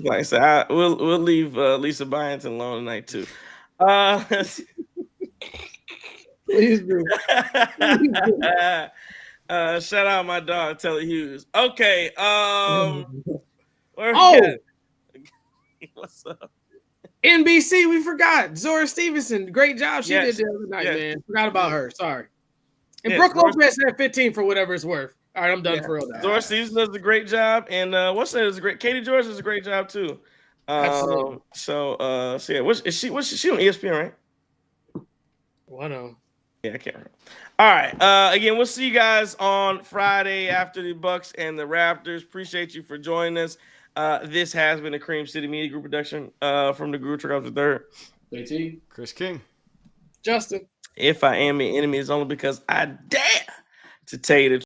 A: Like I said, we'll leave Lisa Byington alone tonight too.
D: Please do.
A: Shout out my dog, Telly Hughes. Okay. What's up?
D: NBC, we forgot. Zora Stevenson. Great job she did the other night, man. Forgot about her. Sorry. And Brooke Lopez had 15 for whatever it's worth. All right, I'm done for real now.
A: Zora Stevenson does a great job. And what's that? Is great. Katie George does a great job too.
D: Absolutely.
A: So yeah, what's she on ESPN, right?
D: Well, no.
A: Yeah, I can't remember. All right. Again, we'll see you guys on Friday after the Bucks and the Raptors. Appreciate you for joining us. This has been a Cream City Media Group production from the Guru Truck the Third.
B: JT,
C: Khris King,
D: Justin.
A: If I am your enemy, it's only because I dare to tell you the